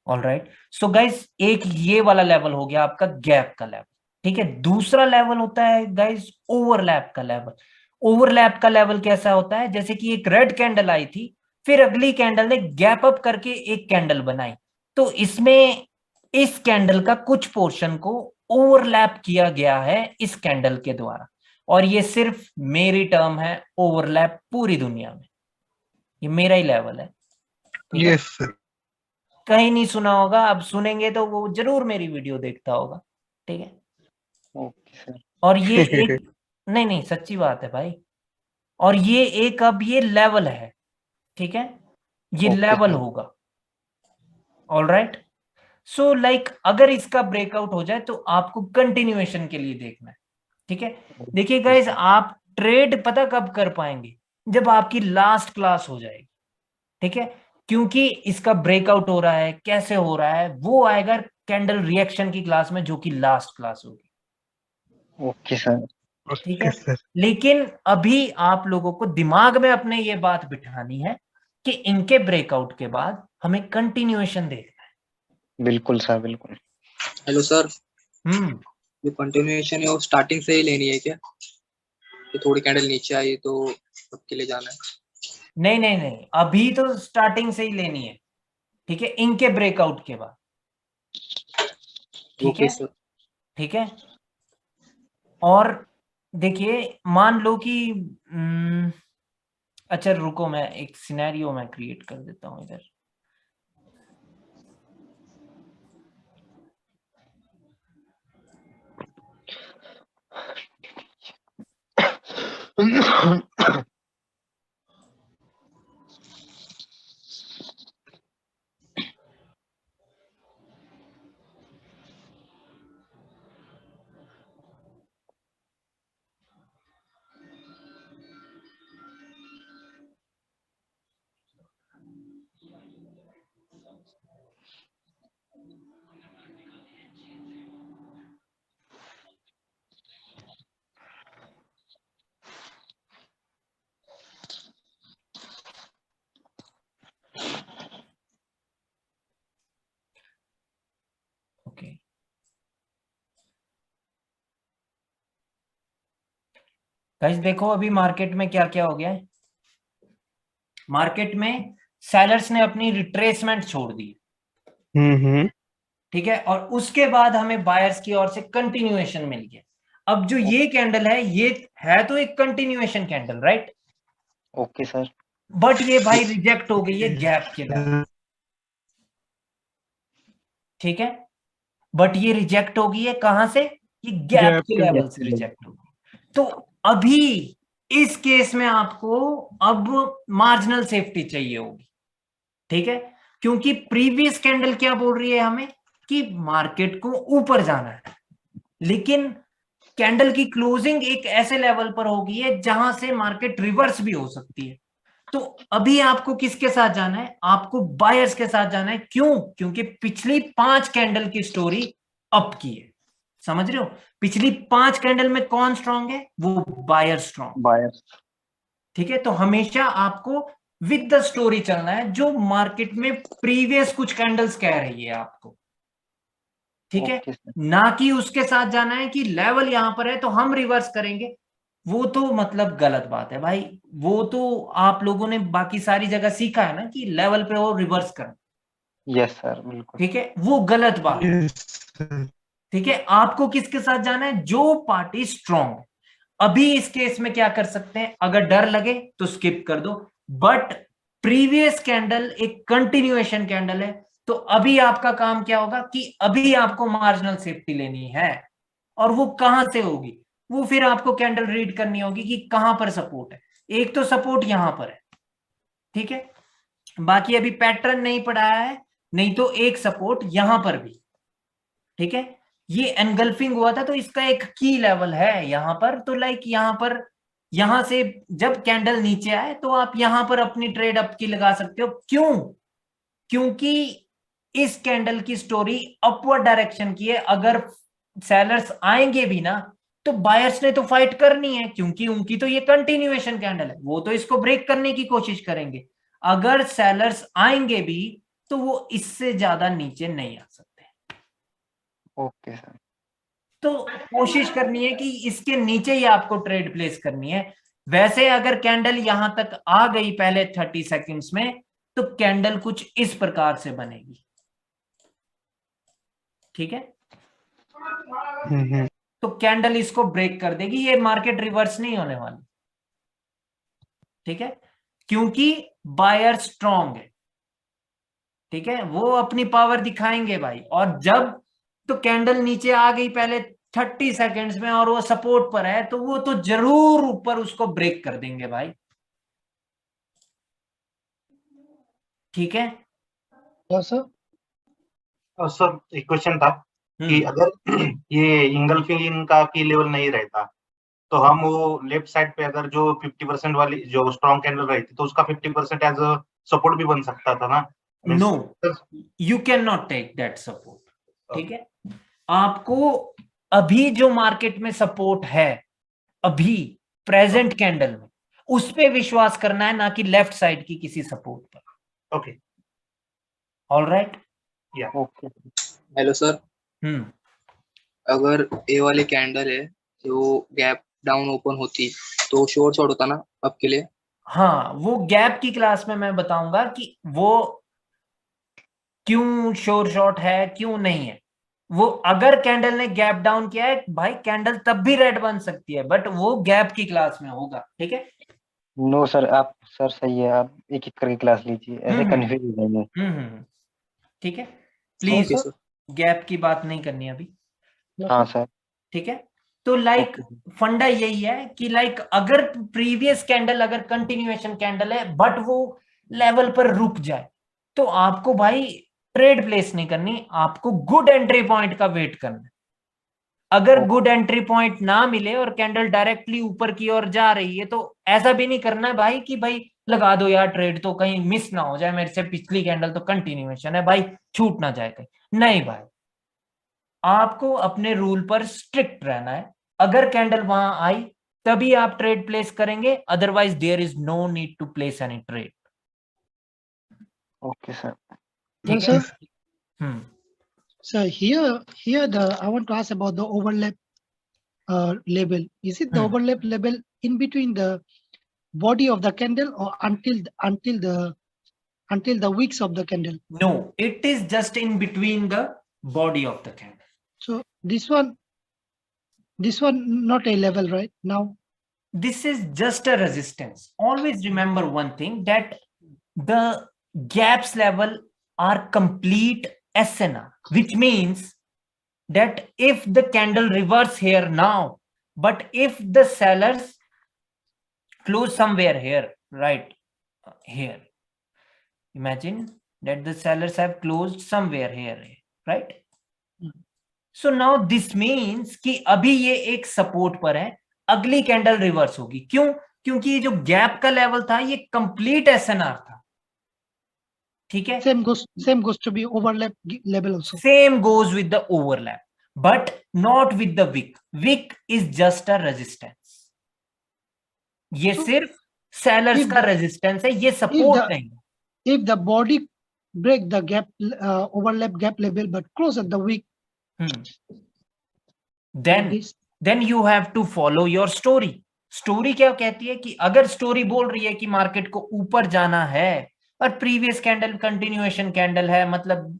All right. So guys, एक ये वाला level हो गया आपका gap का level, ठीक है। दूसरा लेवल होता है गाइस ओवरलैप का लेवल। ओवरलैप का लेवल कैसा होता है, जैसे कि एक रेड कैंडल आई थी, फिर अगली कैंडल ने गैप अप करके एक कैंडल बनाई, तो इसमें इस कैंडल का कुछ पोर्शन को ओवरलैप किया गया है इस कैंडल के द्वारा, और ये सिर्फ मेरी टर्म है, ओवरलैप पूरी दुनिया में ये मेरा ही लेवल है, ठीक है? Yes sir. कहीं नहीं सुना होगा, अब सुनेंगे तो वो जरूर मेरी वीडियो देखता होगा, ठीक है? Okay sir. और ये एक नहीं नहीं सच्ची बात है भाई, और ये एक अब ये लेवल है, ठीक है? ये ओके लेवल सर। होगा, ऑलराइट। सो लाइक अगर इसका ब्रेकआउट हो जाए तो आपको कंटिन्यूएशन के लिए देखना है, ठीक है? देखिए गाइस, आप ट्रेड पता कब कर पाएंगे, जब आपकी लास्ट क्लास हो जाएगी, ठीक है? क्योंकि इसका ब्रेकआउट हो रहा है, कैसे हो रहा है, वो आएगा कैंडल रिएक्शन की क्लास में, जो कि लास्ट क्लास होगी। Okay sir. ठीक है, लेकिन अभी आप लोगों को दिमाग में अपने ये बात बिठानी है कि इनके ब्रेकआउट के बाद हमें कंटिन्यूएशन देखना है। बिल्कुल सर, बिल्कुल। हेलो सर, हम्म, जो कंटिन्यूएशन है वो स्टार्टिंग से ही लेनी है क्या, कि थोड़ी कैंडल नीचे आई तो अब के लिए जाना है? नहीं नहीं नहीं, अभी तो स्टार्टिंग से ही लेनी है, ठीक है, इनके ब्रेकआउट के बाद, ठीक ओके है? सर। ठीक है, और देखिए मान लो कि अच्छा रुको, मैं एक सिनेरियो में क्रिएट कर देता हूं इधर। ओके, गाइस देखो अभी मार्केट में क्या क्या हो गया है। मार्केट में सेलर्स ने अपनी रिट्रेसमेंट छोड़ दी, ठीक है, और उसके बाद हमें बायर्स की ओर से कंटिन्यूएशन मिल गया। अब जो ये कैंडल है, ये है तो एक continuation candle, right? Okay sir. But ये भाई रिजेक्ट हो गई है गैप के लेवल, ठीक है? बट ये रिजेक्ट हो गई है कहां से, ये गैप के लेवल से रिजेक्ट हो गई। तो अभी इस केस में आपको अब मार्जिनल सेफ्टी चाहिए होगी, ठीक है? क्योंकि प्रीवियस कैंडल क्या बोल रही है हमें कि मार्केट को ऊपर जाना है, लेकिन कैंडल की क्लोजिंग एक ऐसे लेवल पर होगी है जहां से मार्केट रिवर्स भी हो सकती है। तो अभी आपको किसके साथ जाना है, आपको बायर्स के साथ जाना है। क्यों? क्योंकि पिछली 5 कैंडल की स्टोरी अप की है, समझ रहे हो? पिछली 5 कैंडल में कौन स्ट्रांग है, वो बायर स्ट्रांग, बायर। ठीक है? तो हमेशा आपको विद द स्टोरी चलना है जो मार्केट में प्रीवियस कुछ कैंडल्स कह रही है आपको, ठीक है? ना कि उसके साथ जाना है कि लेवल यहां पर है तो हम रिवर्स करेंगे, वो तो मतलब गलत बात है भाई। वो तो आप लोगों ने बाकी सारी जगह सीखा है ना कि लेवल पे वो रिवर्स करना, यस सर, बिल्कुल। ठीक है? वो गलत बात है, ठीक है? आपको किसके साथ जाना है, जो पार्टी स्ट्रॉन्ग है। अभी इस केस में क्या कर सकते हैं, अगर डर लगे तो स्किप कर दो, बट प्रीवियस कैंडल एक कंटिन्यूएशन कैंडल है, तो अभी आपका काम क्या होगा कि अभी आपको मार्जिनल सेफ्टी लेनी है। और वो कहां से होगी, वो फिर आपको कैंडल रीड करनी होगी कि कहां पर सपोर्ट है। एक तो सपोर्ट यहां पर है, ठीक है, बाकी अभी पैटर्न नहीं पढ़ाया है, नहीं तो एक सपोर्ट यहां पर भी, ठीक है? ये एनगल्फिंग हुआ था तो इसका एक की लेवल है यहां पर, तो लाइक यहां पर, यहां से जब कैंडल नीचे आए तो आप यहां पर अपनी ट्रेड अप की लगा सकते हो। क्यों? क्योंकि इस कैंडल की स्टोरी अपवर्ड डायरेक्शन की है। अगर सेलर्स आएंगे भी ना तो बायर्स ने तो फाइट करनी है, क्योंकि उनकी तो ये कंटिन्यूएशन कैंडल है, वो तो इसको ब्रेक करने की कोशिश करेंगे। अगर सेलर्स आएंगे भी तो वो इससे ज्यादा नीचे नहीं आ सकते। Okay sir. तो कोशिश करनी है कि इसके नीचे ही आपको ट्रेड प्लेस करनी है, वैसे अगर कैंडल यहां तक आ गई पहले 30 सेकंड्स में, तो कैंडल कुछ इस प्रकार से बनेगी, ठीक है। तो कैंडल इसको ब्रेक कर देगी, ये मार्केट रिवर्स नहीं होने वाली, ठीक है, क्योंकि बायर स्ट्रॉन्ग है, ठीक है, वो अपनी पावर दिखाएंगे भाई। और जब तो कैंडल नीचे आ गई पहले 30 सेकंड्स में और वो सपोर्ट पर है, तो वो तो जरूर ऊपर उसको ब्रेक कर देंगे भाई, ठीक है। सर एक क्वेश्चन था कि अगर ये इंगल्फिंग का की लेवल नहीं रहता तो हम वो लेफ्ट साइड पे अगर जो 50% वाली जो स्ट्रॉन्ग कैंडल रहती तो उसका 50% एज अ सपोर्ट भी बन सकता था ना? No, you can not take that support, ठीक है। आपको अभी जो मार्केट में सपोर्ट है, अभी प्रेजेंट कैंडल में, उस पे विश्वास करना है, ना कि लेफ्ट साइड की किसी सपोर्ट पर। ओके, ऑलराइट, या ओके। हेलो सर, अगर ए वाली कैंडल है जो गैप डाउन ओपन होती तो शॉर्ट शॉर्ट होता ना आपके लिए? हाँ, वो गैप की क्लास में मैं बताऊंगा कि वो क्यों श्योर शॉर्ट है, क्यों नहीं है। वो अगर कैंडल ने गैप डाउन किया है भाई, कैंडल तब भी रेड बन सकती है, बट वो गैप की क्लास में होगा, ठीक है। नो सर, आप सर सही है, आप एक एक करके क्लास लीजिए, ऐसे कंफ्यूज हो जाएंगे। ठीक है, प्लीज ओके सर। गैप की बात नहीं करनी अभी, हाँ सर। ठीक है। तो लाइक फंडा यही है कि लाइक अगर प्रीवियस कैंडल अगर कंटिन्यूएशन कैंडल है बट वो लेवल पर रुक जाए, तो आपको भाई ट्रेड प्लेस नहीं करनी, आपको गुड एंट्री पॉइंट का वेट करना है। अगर गुड एंट्री पॉइंट ना मिले और कैंडल डायरेक्टली ऊपर की ओर जा रही है, तो ऐसा भी नहीं करना है भाई कि भाई लगा दो यार ट्रेड, तो कहीं मिस ना हो जाए मेरे से, पिछली कैंडल तो कंटिन्यूएशन है भाई, छूट ना जाए कहीं। नहीं भाई, आपको अपने रूल पर स्ट्रिक्ट रहना है। अगर कैंडल वहां आई तभी आप ट्रेड प्लेस करेंगे, otherwise there is no need to place any trade. Okay sir. ठीक है। So here I want to ask about the overlap label. Is it the overlap label in between the body of the candle or until the wicks of the candle? No, it is just in between the body of the candle. So this one not a level right now. This is just a resistance. Always remember one thing, that the gaps level are complete SNR, which means that if the candle reverse here now, but if the sellers close somewhere here, right here, imagine that the sellers have closed somewhere here, right? So now this means कि अभी ये एक support पर है, अगली candle reverse होगी। क्यों? क्योंकि ये जो गैप का लेवल था ये कंप्लीट एसएनआर था, ठीक है। Same goes to be overlap level also. Same goes with the overlap, but not with the wick. Wick is just a resistance. ये सिर्फ सेलर्स का रेजिस्टेंस है, ये सपोर्ट नहीं। If the body break the gap overlap gap level but close at the wick, then you have to follow your story. Story क्या कहती है कि अगर स्टोरी बोल रही है कि मार्केट को ऊपर जाना है और प्रीवियस कैंडल कंटिन्यूएशन कैंडल है, मतलब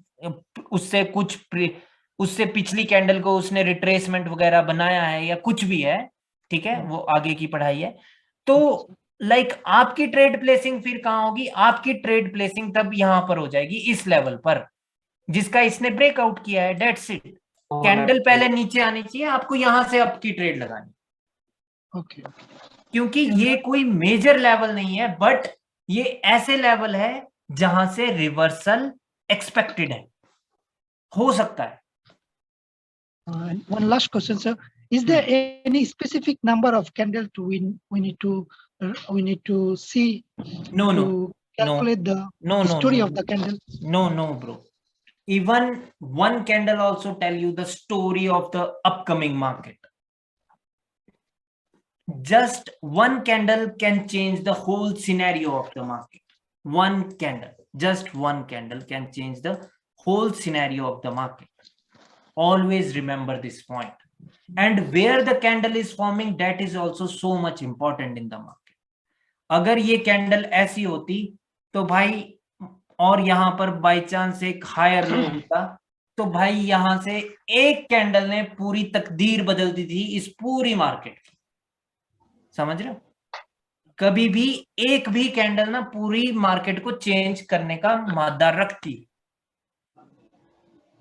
उससे पिछली कैंडल को उसने रिट्रेसमेंट वगैरह बनाया है या कुछ भी है, ठीक है, वो आगे की पढ़ाई है। तो लाइक आपकी ट्रेड प्लेसिंग फिर कहां होगी? आपकी ट्रेड प्लेसिंग तब यहां पर हो जाएगी, इस लेवल पर जिसका इसने ब्रेकआउट किया है। That's it. कैंडल पहले नीचे आनी चाहिए, आपको यहां से आपकी ट्रेड लगानी। ओके। क्योंकि ये कोई मेजर लेवल नहीं है, बट ये ऐसे लेवल है जहां से रिवर्सल एक्सपेक्टेड है, हो सकता है। One last question, sir. Is there any specific number of candle to we need to see to calculate the story of the candle? No, bro. Even one candle also tell you the story of the upcoming market. Just one candle can change the whole scenario of the market. One candle, just one candle can change the whole scenario of the market. Always remember this point. and where the candle is forming, that is also so much important in the market. अगर ये candle ऐसी होती तो भाई, और यहां पर by chance एक हायर लो होता, तो भाई यहां से एक कैंडल ने पूरी तकदीर बदल दी थी इस पूरी मार्केट की। समझ रहे हो? कभी भी एक भी कैंडल ना पूरी मार्केट को चेंज करने का मादा रखती।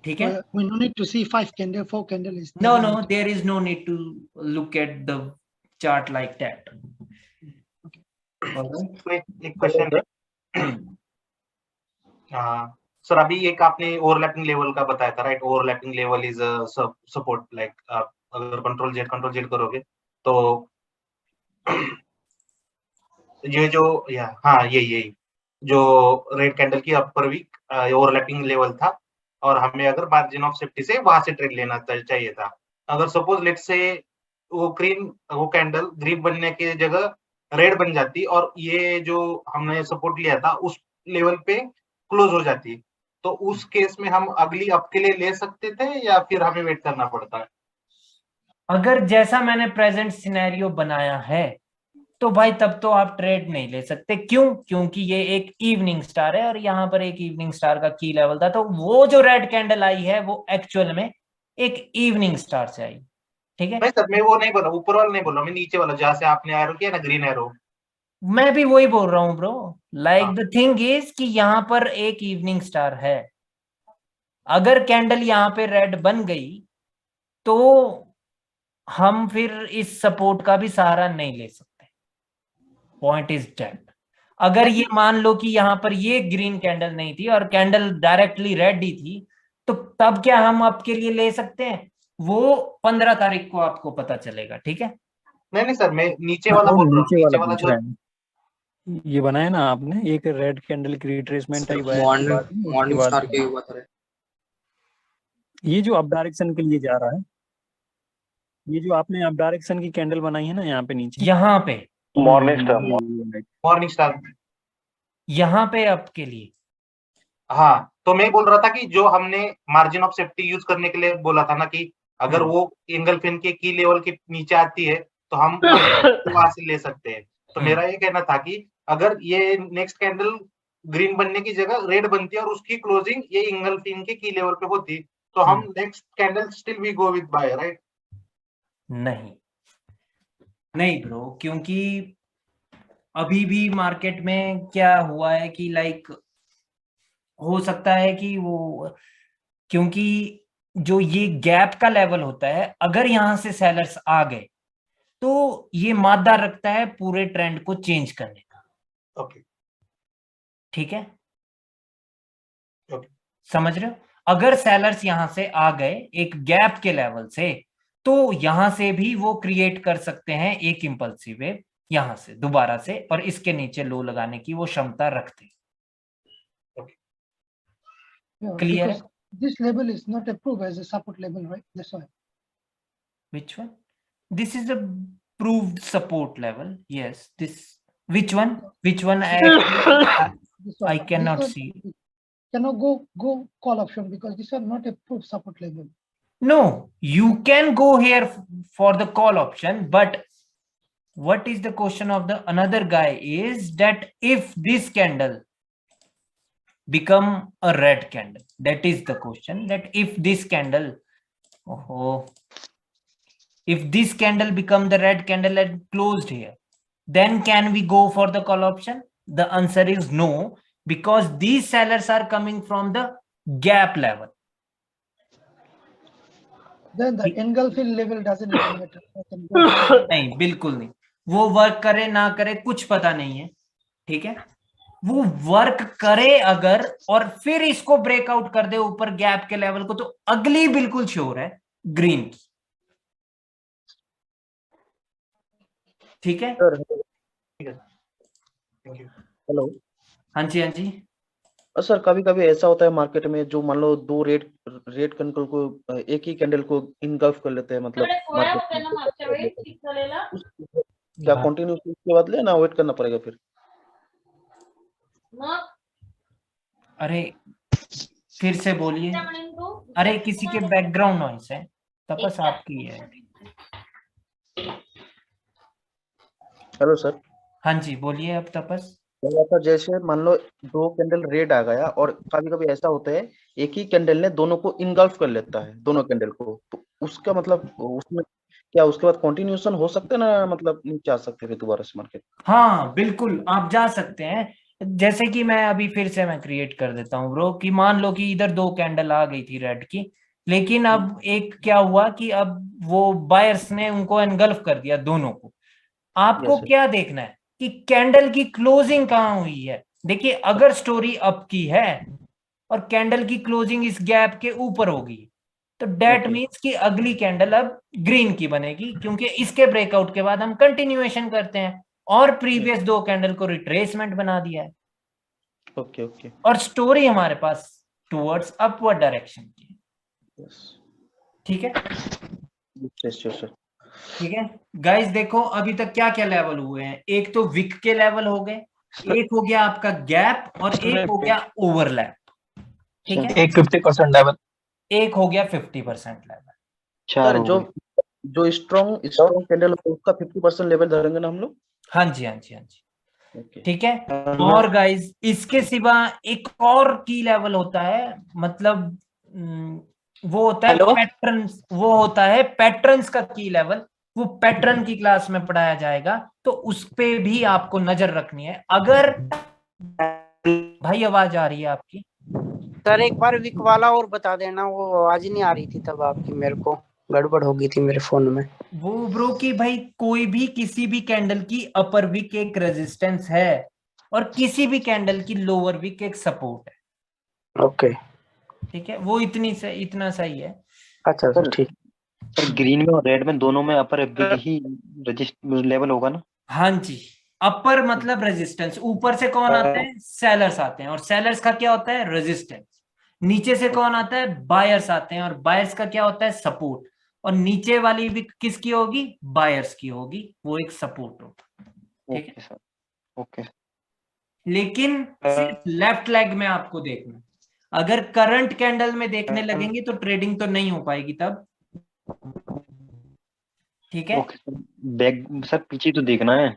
ठीक है? We no need to see 5 candle, 4 candle is No, there is no need to look at the chart like that. तो एक क्वेश्चन है सर, अभी एक आपने ओवरलैपिंग लेवल का बताया था, right? Overlapping level is support, like अगर कंट्रोल जेड करोगे तो ये जो यही जो रेड कैंडल की अपर वीक ओवरलैपिंग लेवल था, और हमें अगर मार्जिन ऑफ सेफ्टी से वहां से ट्रेड लेना चाहिए था। अगर सपोज लेट से वो कैंडल ग्रीन बनने की जगह रेड बन जाती और ये जो हमने सपोर्ट लिया था उस लेवल पे क्लोज हो जाती, तो उस केस में हम अगली अप के लिए ले सकते थे या फिर हमें वेट करना पड़ता है? अगर जैसा मैंने प्रेजेंट सिनेरियो बनाया है तो भाई तब तो आप ट्रेड नहीं ले सकते। क्यों? क्योंकि ये एक इवनिंग स्टार है और यहाँ पर एक इवनिंग स्टार का की लेवल था, तो वो जो रेड कैंडल आई है वो एक्चुअल में एक इवनिंग स्टार से आई। ठीक है? नहीं सर, मैं वो नहीं बोल रहा, ऊपर वाला नहीं बोल रहा, मैं नीचे वाला जहाँ से आपने एरो किया ना, ग्रीन एरो। मैं भी वही बोल रहा हूँ bro. Like the thing is कि यहाँ पर एक इवनिंग स्टार है, अगर कैंडल यहाँ पे रेड बन गई तो हम फिर इस सपोर्ट का भी सहारा नहीं ले सकते। पॉइंट इज दैट अगर ये मान लो कि यहाँ पर ये ग्रीन कैंडल नहीं थी और कैंडल डायरेक्टली रेड ही थी, तो तब क्या हम आपके लिए ले सकते हैं? वो 15 तारीख को आपको पता चलेगा। ठीक है? नहीं सर, मैं नीचे वाला बोल रहा हूँ, नीचे वाला पूछ रहा है। ये बनाया ना आपने, एक रेड कैंडल की रिट्रेसमेंट आई मॉर्निंग स्टार के हुआ था। ये जो अप डायरेक्शन के लिए जा रहा है, ये जो आपने अप डायरेक्शन की कैंडल बनाई है ना यहाँ पे नीचे, यहाँ पे मॉर्निंग स्टार यहाँ पे आपके लिए। हाँ, तो मैं बोल रहा था कि जो हमने मार्जिन ऑफ सेफ्टी यूज करने के लिए बोला था ना, कि अगर वो एंगलफिन के की लेवल के नीचे आती है तो हम वहां से ले सकते हैं। तो मेरा ये कहना था कि अगर ये नेक्स्ट कैंडल ग्रीन बनने की जगह रेड बनती है और उसकी क्लोजिंग ये एंगलफिन के की लेवल पे होती, तो हम next candle still we go with buy, right? नहीं ब्रो, क्योंकि अभी भी मार्केट में क्या हुआ है कि लाइक हो सकता है कि वो, क्योंकि जो ये गैप का लेवल होता है, अगर यहां से सेलर्स आ गए तो ये मादा रखता है पूरे ट्रेंड को चेंज करने का। ओके, ठीक है? ओके, समझ रहे हो? अगर सेलर्स यहां से आ गए एक गैप के लेवल से, तो यहां से भी वो क्रिएट कर सकते हैं एक इंपल्सिव वेव यहां से दोबारा से, और इसके नीचे लो लगाने की वो क्षमता रखते हैं। Clear? This level is not approved as a support level, right? That's why. Which one? This is a proved support level. Yes. This. Which one? Which one? I cannot see. Cannot go call option because these are not approved support level. No, you can go here for the call option, but what is the question of the another guy is that if this candle become a red candle, that is the question, that if this candle, if this candle become the red candle and closed here, then can we go for the call option? The answer is no, because these sellers are coming from the gap level. Then the engulfing level doesn't even matter. नहीं, बिल्कुल नहीं। वो work करे ना करे कुछ पता नहीं है। ठीक है? वो वर्क करे अगर और फिर इसको ब्रेकआउट कर दे ऊपर गैप के लेवल को, तो अगली बिल्कुल श्योर है ग्रीन की। ठीक है? हेलो। हाँ जी, हाँ जी। सर कभी कभी ऐसा होता है मार्केट में, जो मान लो दो रेड कैंडल को एक ही कैंडल को इनगल्फ कर लेते हैं, मतलब क्या कंटिन्यू उसके बाद लेना वेट करना पड़ेगा फिर? अरे फिर से बोलिए। अरे किसी के बैकग्राउंड नॉइस है। तपस आपकी है। Hello sir. हाँ जी बोलिए अब तपस। कह रहा था जैसे मान लो दो कैंडल रेड आ गया और कभी कभी ऐसा होता है एक ही कैंडल ने दोनों को इनगल्फ कर लेता है, दोनों कैंडल को, तो उसका मतलब उसमें क्या उसके बाद कंटिन्यूएशन हो सकता है ना, मतलब नीचे आ सकते हैं फिर दोबारा से मार्केट? हाँ बिल्कुल आप जा सकते हैं। जैसे कि मैं अभी फिर से मैं क्रिएट कर देता हूँ ब्रो, कि मान लो कि इधर दो कैंडल आ गई थी रेड की, लेकिन अब एक क्या हुआ कि अब वो बायर्स ने उनको एनगल्फ कर दिया दोनों को। आपको Yes, sir. क्या देखना है कि कैंडल की क्लोजिंग कहाँ हुई है। देखिए अगर स्टोरी अप की है और कैंडल की क्लोजिंग इस गैप के ऊपर होगी तो डेट Okay. मीन्स कि अगली कैंडल अब ग्रीन की बनेगी, क्योंकि इसके ब्रेकआउट के बाद हम कंटिन्यूएशन करते हैं और प्रीवियस दो कैंडल को रिट्रेसमेंट बना दिया है। Okay okay. और स्टोरी हमारे पास टुवर्ड्स अपवर्ड डायरेक्शन की। ठीक है सर। ठीक है गाइस, देखो अभी तक क्या क्या लेवल हुए हैं। एक तो विक के लेवल हो गए, एक हो गया आपका गैप और एक हो गया ओवरलैप। ठीक है, एक 50% लेवल, एक हो गया 50% लेवल। सर जो स्ट्रॉन्ग कैंडल उसका 50% लेवल धरेंगे ना हम लोग? हाँ जी हाँ जी हाँ जी। Okay. ठीक है, और गाइस इसके सिवा एक और की लेवल होता है, मतलब वो होता है पैटर्न्स, वो होता है पैटर्न्स का की लेवल। वो पैटर्न की क्लास में पढ़ाया जाएगा, तो उस पे भी आपको नजर रखनी है। अगर भाई आवाज आ रही है आपकी? सर एक बार विक वाला और बता देना, वो आवाज नहीं आ रही थी तब आपकी, मेरे को गड़बड़ हो गई थी मेरे फोन में। वो ब्रो की भाई कोई भी किसी भी कैंडल की अपर विक एक रेजिस्टेंस है और किसी भी कैंडल की लोअर विक एक सपोर्ट है। ओके ठीक है, वो इतना सही है। अच्छा सर ठीक। सर ग्रीन में और रेड में दोनों में अपर ही लेवल होगा ना? हाँ जी, अपर मतलब रेजिस्टेंस। ऊपर से कौन आता है? सेलर्स आते हैं, और सेलर्स का क्या होता है? रेजिस्टेंस। नीचे से कौन आता है? बायर्स आते हैं, और बायर्स का क्या होता है? सपोर्ट। और नीचे वाली विक किसकी होगी? बायर्स की होगी, वो एक सपोर्ट होगा। ठीक है सर ओके। लेकिन सिर्फ लेफ्ट लेग में आपको देखना। अगर करंट कैंडल में देखने लगेंगे तो ट्रेडिंग तो नहीं हो पाएगी तब। ठीक है, बैक सर पीछे तो देखना है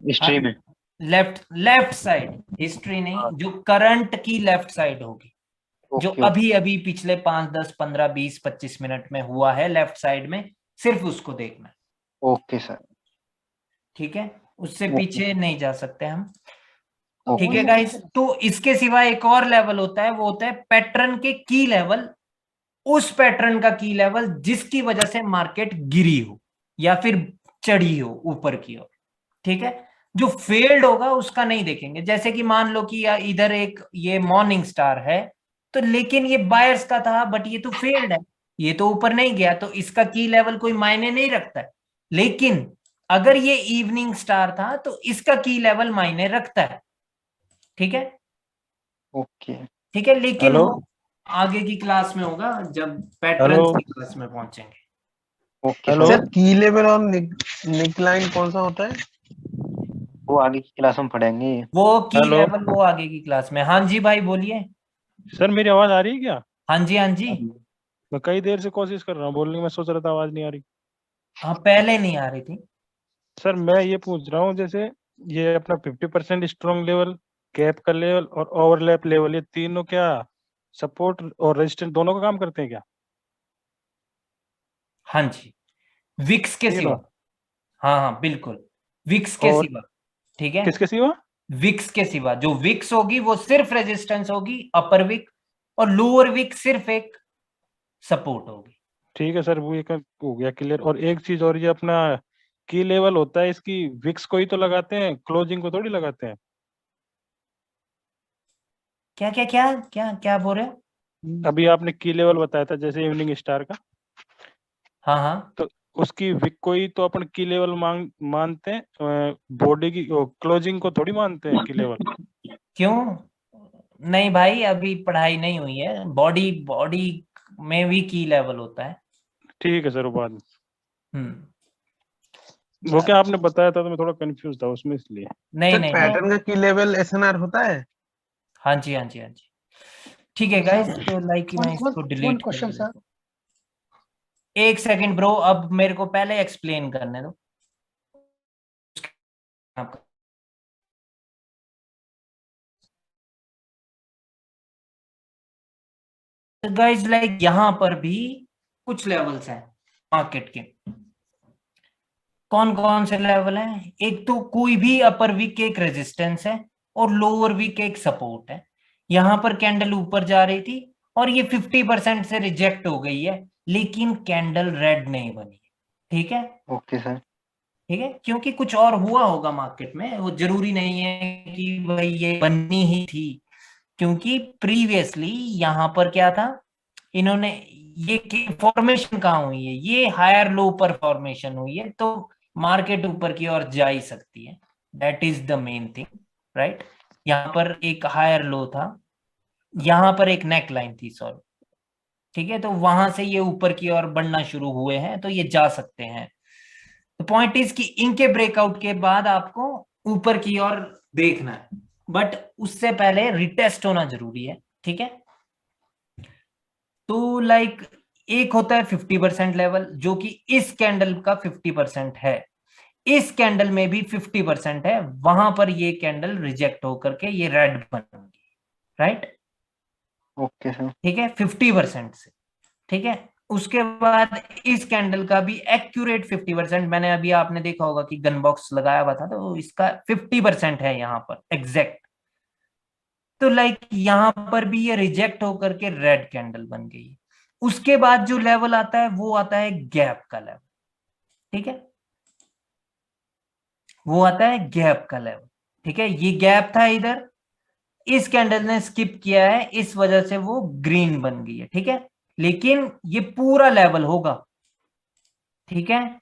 हिस्ट्री में। लेफ्ट साइड, हिस्ट्री नहीं, जो करंट की लेफ्ट साइड होगी, जो अभी अभी पिछले 5, 10, 15, 20, 25 मिनट में हुआ है लेफ्ट साइड में, सिर्फ उसको देखना है। Okay sir. ठीक है, उससे पीछे नहीं जा सकते हम। ठीक है गाइस, तो इसके सिवा एक और लेवल होता है, वो होता है पैटर्न के की लेवल। उस पैटर्न का की लेवल जिसकी वजह से मार्केट गिरी हो या फिर चढ़ी हो ऊपर की ओर। ठीक है, जो फेल्ड होगा उसका नहीं देखेंगे। जैसे कि मान लो कि इधर एक ये मॉर्निंग स्टार है, तो लेकिन ये बायर्स का था बट ये तो फेल्ड है, ये तो ऊपर नहीं गया, तो इसका की लेवल कोई मायने नहीं रखता है। लेकिन अगर ये इवनिंग स्टार था तो इसका की लेवल मायने रखता है। ठीक है ओके ठीक है, लेकिन वो आगे की क्लास में होगा जब पैटर्न्स की क्लास में पहुंचेंगे। ओके सर की लेवल और निकलाइन कौन सा होता है? वो आगे की क्लास में पढ़ेंगे। वो की लेवल वो आगे की क्लास में। हाँ जी भाई बोलिए। सर मेरी आवाज आ रही है क्या? हाँ जी हाँ जी। मैं कई देर से कोशिश कर रहा हूँ बोलने की, मैं सोच रहा था आवाज नहीं आ रही। हाँ पहले नहीं आ रही थी। सर मैं ये पूछ रहा हूँ, जैसे ये अपना 50% स्ट्रॉन्ग लेवल, गैप का लेवल और ओवरलैप लेवल, ये तीनों क्या सपोर्ट और रेजिस्टेंस दोनों का काम करते हैं क्या? हाँ जी, विक्स के सिवा। हाँ हाँ बिल्कुल, विक्स के सिवा। ठीक है, किसके सिवा? विक्स के सिवा। जो विक्स होगी वो सिर्फ रेजिस्टेंस होगी, अपर विक, और लोअर विक सिर्फ एक सपोर्ट होगी। ठीक है सर, वो एक हो गया क्लियर। और एक चीज और, ये अपना की लेवल होता है, इसकी विक्स को ही तो लगाते हैं, क्लोजिंग को थोड़ी लगाते हैं। क्या क्या क्या क्या क्या बोल रहे हो? अभी आपने की लेवल बताया था जैसे इवनिंग स्टार का। हाँ हाँ, तो उसकी विक को ही तो अपन की लेवल मानते हैं, बॉडी की क्लोजिंग को थोड़ी मानते हैं की लेवल। क्यों नहीं भाई, अभी पढ़ाई नहीं हुई है। बॉडी बॉडी में भी की लेवल होता है। ठीक है सर, वो बाद में। हम्म, वो क्या आपने बताया था तो मैं थोड़ा कंफ्यूज था उसमें, इसलिए। नहीं नहीं पैटर्न का की लेवल एसएनआर होता है? हाँ जी हाँ जी हाँ जी। ठीक है गाइस, तो लाइक मैं इसको one डिलीट कर question, देता sir. हूं। एक सेकंड ब्रो, अब मेरे को पहले एक्सप्लेन करने दो आपका। गाइस लाइक यहां पर भी कुछ लेवल्स हैं मार्केट के। कौन कौन से लेवल हैं? एक तो कोई भी अपर वीक एक रेजिस्टेंस है और लोअर वीक एक सपोर्ट है। यहां पर कैंडल ऊपर जा रही थी और ये 50% से रिजेक्ट हो गई है, लेकिन कैंडल रेड नहीं बनी। ठीक है, ओके सर। ठीक है, क्योंकि कुछ और हुआ होगा मार्केट में, वो जरूरी नहीं है कि भाई ये बननी ही थी। क्योंकि प्रीवियसली यहां पर क्या था, इन्होंने ये फॉर्मेशन कहाँ हुई है, ये हायर लो पर फॉर्मेशन हुई है, तो मार्केट ऊपर की ओर जा ही सकती है। That is the main thing, right. यहाँ पर एक हायर लो था, यहाँ पर एक नेक लाइन थी, सॉरी, ठीक है, तो वहां से ये ऊपर की ओर बढ़ना शुरू हुए हैं, तो ये जा सकते हैं। तो पॉइंट इज कि इनके ब्रेकआउट के बाद आपको ऊपर की ओर देखना है, बट उससे पहले रिटेस्ट होना जरूरी है। ठीक है, तो लाइक एक होता है 50% लेवल, जो कि इस कैंडल का 50% है, इस कैंडल में भी 50% है, वहां पर ये कैंडल रिजेक्ट होकर के ये रेड बनेगी, राइट। Okay sir. ठीक है, 50% से। ठीक है, उसके बाद इस कैंडल का भी एक्यूरेट 50%, मैंने अभी आपने देखा होगा कि गन बॉक्स लगाया हुआ था, तो इसका 50% है यहां पर एग्जैक्ट। तो लाइक यहां पर भी ये रिजेक्ट होकर के रेड कैंडल बन गई। उसके बाद जो लेवल आता है वो आता है गैप का लेवल। ठीक है, वो आता है गैप का लेवल। ठीक है, ये गैप था इधर, इस कैंडल ने स्किप किया है, इस वजह से वो ग्रीन बन गई है। ठीक है, लेकिन ये पूरा लेवल होगा। ठीक है,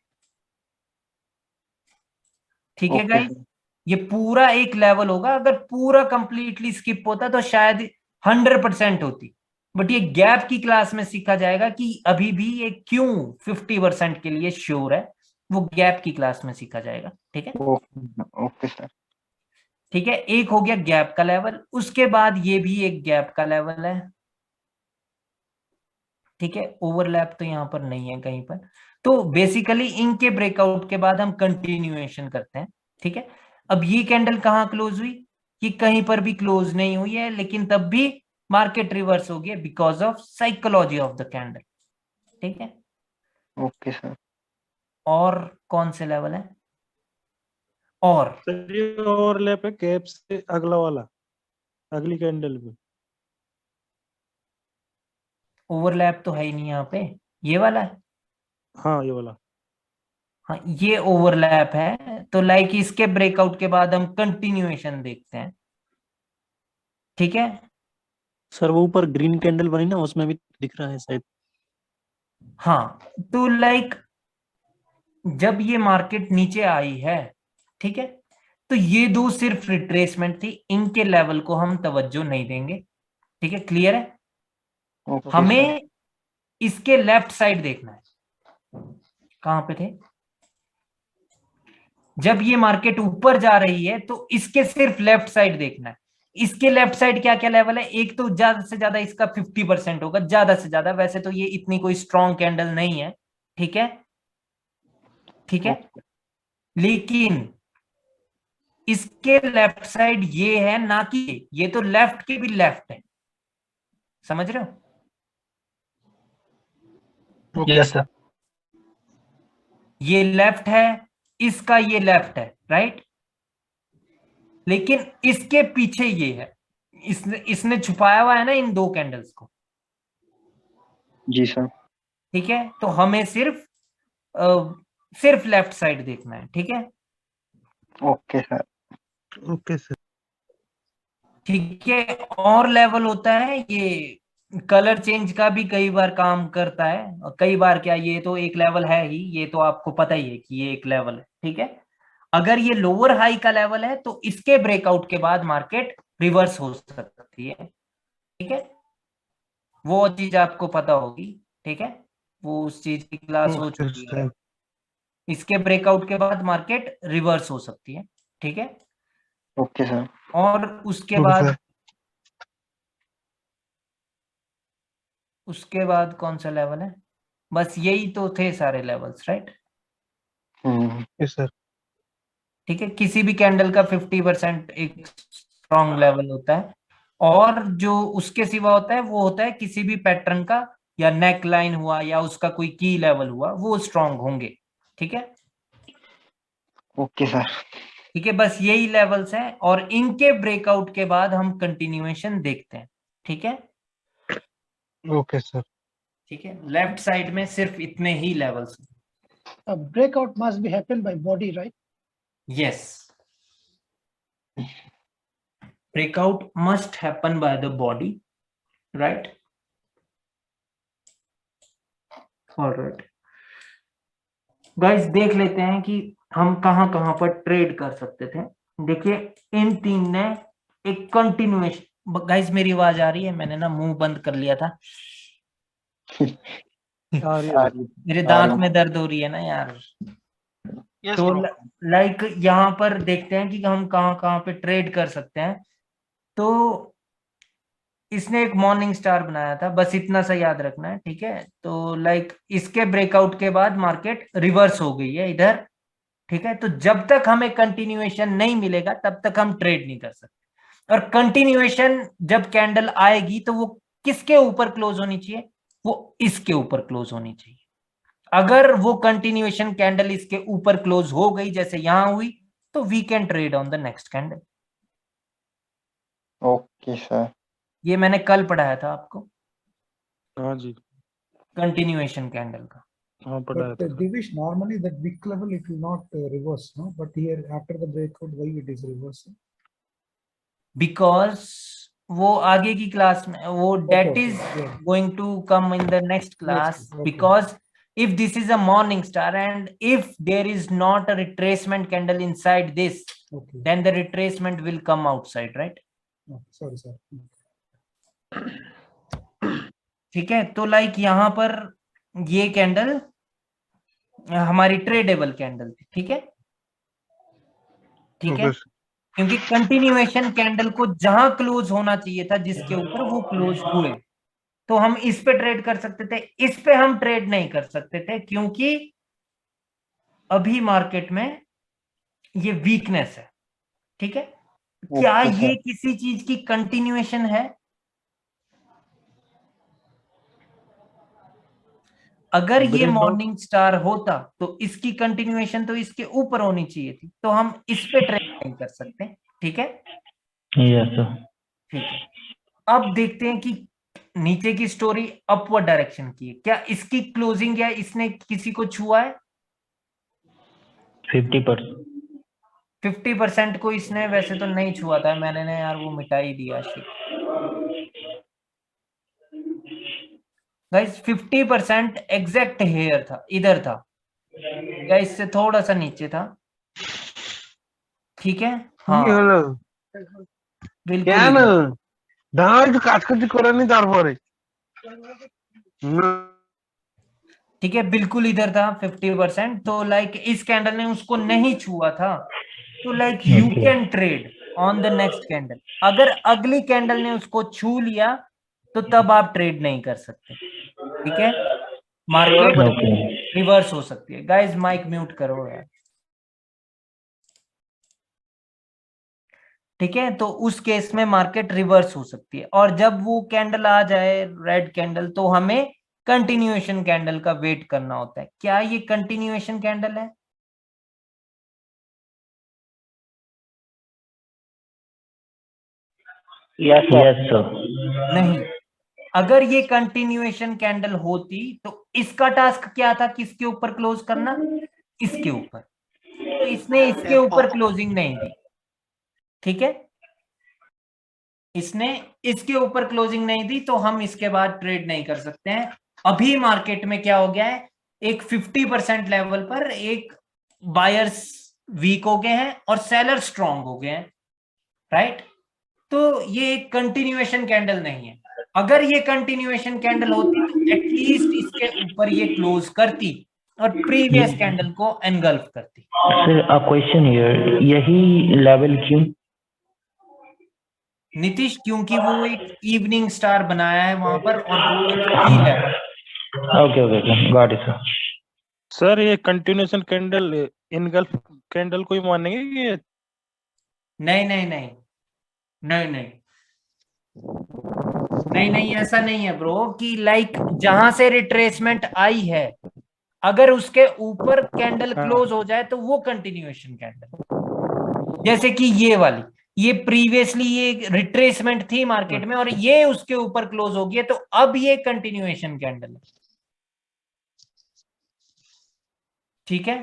ठीक है ओके गाइस, सर। ये पूरा एक लेवल होगा। अगर पूरा कंप्लीटली स्किप होता तो शायद 100% होती, बट ये गैप की क्लास में सीखा जाएगा कि अभी भी ये क्यों 50% के लिए श्योर है, वो गैप की क्लास में सीखा जाएगा। ठीक है, ओके सर। ठीक है, एक हो गया गैप का लेवल, उसके बाद ये भी एक गैप का लेवल है। ठीक है, ओवरलैप तो यहां पर नहीं है कहीं पर। तो बेसिकली इनके ब्रेकआउट के बाद हम कंटिन्यूएशन करते हैं। ठीक है, अब ये कैंडल कहाँ क्लोज हुई? ये कहीं पर भी क्लोज नहीं हुई है, लेकिन तब भी मार्केट रिवर्स हो गया because of psychology of the candle. ठीक है, ओके सर। और कौन से लेवल है? और सर ये ओवरलैप है गैप से अगला वाला, अगली कैंडल पे। ओवरलैप तो है ही नहीं यहाँ पे, ये वाला है। हाँ ये वाला। हाँ, ये ओवरलैप है, तो लाइक इसके ब्रेकआउट के बाद हम कंटिन्यूएशन देखते हैं। ठीक है, सर वो ऊपर ग्रीन कैंडल बनी ना, उसमें भी दिख रहा है शायद। हाँ, तो लाइक जब ये मार्केट नीचे आई है, ठीक है, तो ये दो सिर्फ रिट्रेसमेंट थी, इनके लेवल को हम तवज्जो नहीं देंगे। ठीक है, क्लियर है? Okay sir. हमें इसके लेफ्ट साइड देखना है। कहां पे थे? जब ये मार्केट ऊपर जा रही है तो इसके सिर्फ लेफ्ट साइड देखना है। इसके लेफ्ट साइड क्या क्या लेवल है? एक तो ज्यादा से ज्यादा इसका 50% होगा, ज्यादा से ज्यादा। वैसे तो ये इतनी कोई स्ट्रॉन्ग कैंडल नहीं है, ठीक है, ठीक है, लेकिन इसके लेफ्ट साइड ये है ना, कि ये तो लेफ्ट के भी लेफ्ट है, समझ रहे हो? Yes sir. ये लेफ्ट है, इसका ये लेफ्ट है, राइट, लेकिन इसके पीछे ये है, इसने छुपाया हुआ है ना इन दो कैंडल्स को। जी सर। ठीक है, तो हमें सिर्फ लेफ्ट साइड देखना है। ठीक है, ओके सर। Okay sir. ठीक है, और लेवल होता है ये कलर चेंज का भी कई बार काम करता है, और कई बार क्या, ये तो एक लेवल है ही, ये तो आपको पता ही है कि ये एक लेवल है। ठीक है, अगर ये लोअर हाई का लेवल है तो इसके ब्रेकआउट के बाद मार्केट रिवर्स हो सकती है। ठीक है, वो चीज आपको पता होगी। ठीक है, वो उस चीज की क्लास हो चुकी है। इसके ब्रेकआउट के बाद मार्केट रिवर्स हो सकती है। ठीक है, ओके सर। और उसके बाद कौन सा लेवल है? बस यही तो थे सारे लेवल्स, राइट? Yes sir. ठीक है, किसी भी कैंडल का 50% एक स्ट्रॉन्ग लेवल होता है, और जो उसके सिवा होता है वो होता है किसी भी पैटर्न का, या नेक लाइन हुआ या उसका कोई की लेवल हुआ, वो स्ट्रॉन्ग होंगे। ठीक है, ओके सर। ठीक है, बस यही लेवल्स हैं, और इनके ब्रेकआउट के बाद हम कंटिन्यूएशन देखते हैं। ठीक है, ओके सर। ठीक है, लेफ्ट साइड में सिर्फ इतने ही levels. A breakout must be happened by body, right? Yes, breakout must happen by the body, right? All right, guys, देख लेते हैं कि हम कहां कहां पर ट्रेड कर सकते थे। देखिए, इन तीन ने एक कंटिन्यूएशन। गाइस, मेरी आवाज आ रही है? मैंने ना मुंह बंद कर लिया था। मेरे दांत में दर्द हो रही है ना यार। Yes, तो bro. लाइक यहाँ पर देखते हैं कि हम कहां कहां पे ट्रेड कर सकते हैं। तो इसने एक मॉर्निंग स्टार बनाया था, बस इतना सा याद रखना है। ठीक है, तो लाइक इसके ब्रेकआउट के बाद मार्केट रिवर्स हो गई है इधर। ठीक है, तो जब तक हमें कंटिन्यूएशन नहीं मिलेगा तब तक हम ट्रेड नहीं कर सकते। और कंटिन्यूएशन जब कैंडल आएगी तो वो किसके ऊपर क्लोज होनी चाहिए? वो इसके ऊपर क्लोज होनी चाहिए। अगर वो कंटिन्यूएशन कैंडल इसके ऊपर क्लोज हो गई जैसे यहां हुई, तो we can trade on the next candle. Okay sir. ये मैंने कल पढ़ाया था आपको, हाँ जी, कंटिन्यूएशन कैंडल का। हाँ पढ़ाया था। Divish, normally that wick level it will not reverse, no? But here after the breakout, why it is reversing? Because वो आगे की क्लास में, वो date Okay, is yeah. Going to come in the next class. okay. Because if this is a morning star and if there is not a retracement candle inside this, Okay. then the retracement will come outside, right? Oh, sorry, sir. ठीक है, तो like यहाँ पर ये candle हमारी tradable candle थी। ठीक है, ठीक है, क्योंकि कंटिन्यूएशन कैंडल को जहां क्लोज होना चाहिए था जिसके ऊपर, वो क्लोज हुए, तो हम इस पे ट्रेड कर सकते थे। इस पे हम ट्रेड नहीं कर सकते थे क्योंकि अभी मार्केट में ये वीकनेस है। ठीक है, क्या ये किसी चीज की कंटिन्यूएशन है? अगर ये मॉर्निंग स्टार होता तो इसकी कंटिन्यूएशन तो इसके ऊपर होनी चाहिए थी, तो हम इस पे ट्रेड नहीं कर सकते। ठीक है, यस सर। ठीक है, अब देखते हैं कि नीचे की स्टोरी अपवर्ड डायरेक्शन की है। क्या इसकी क्लोजिंग या इसने किसी को छुआ है? 50%। 50% को इसने वैसे तो नहीं छुआ था, मैंने ना यार वो मिटा ही दिया। गाइस 50% एग्जैक्ट हेयर था, इधर था या इससे थोड़ा सा नीचे था। ठीक है, हाँ बिल्कुल কাজকাজি করেনি তারপরে। ठीक है, बिल्कुल इधर था 50%। तो लाइक इस कैंडल ने उसको नहीं छुआ था, तो like you can trade on the next candle. अगर अगली कैंडल ने उसको छू लिया तो तब आप ट्रेड नहीं कर सकते। ठीक है, मार्केट रिवर्स हो सकती है। गाइस माइक म्यूट करो यार। ठीक है, तो उस केस में मार्केट रिवर्स हो सकती है, और जब वो कैंडल आ जाए रेड कैंडल, तो हमें कंटिन्यूएशन कैंडल का वेट करना होता है। क्या ये कंटिन्यूएशन कैंडल है? Yes sir. नहीं, अगर ये कंटिन्यूएशन कैंडल होती तो इसका टास्क क्या था? किसके ऊपर क्लोज करना? इसके ऊपर। तो इसने इसके ऊपर क्लोजिंग नहीं दी। ठीक है, इसने इसके ऊपर क्लोजिंग नहीं दी, तो हम इसके बाद ट्रेड नहीं कर सकते हैं। अभी मार्केट में क्या हो गया है, एक 50% लेवल पर एक बायर्स वीक हो गए हैं और सेलर स्ट्रांग हो गए हैं, राइट? तो ये एक कंटिन्यूएशन कैंडल नहीं है। अगर ये कंटिन्यूएशन कैंडल होती तो एटलीस्ट इसके ऊपर ये क्लोज करती और प्रीवियस कैंडल को एनगल्फ करती। सर अ क्वेश्चन हियर, यही लेवल क्यों? नीतीश, क्योंकि वो एक इवनिंग स्टार बनाया है वहां पर, और वो एक की level. Okay. Got it, sir. Sir ये कंटिन्यूएशन कैंडल इनगल्फ कैंडल को ही मानेंगे कि ये नहीं, ऐसा नहीं है ब्रो कि लाइक जहां से रिट्रेसमेंट आई है अगर उसके ऊपर कैंडल क्लोज हो जाए तो वो कंटिन्यूएशन कैंडल, जैसे कि ये वाली, ये प्रीवियसली ये रिट्रेसमेंट थी मार्केट में और ये उसके ऊपर क्लोज हो गया तो अब ये कंटिन्यूएशन कैंडल है। ठीक है,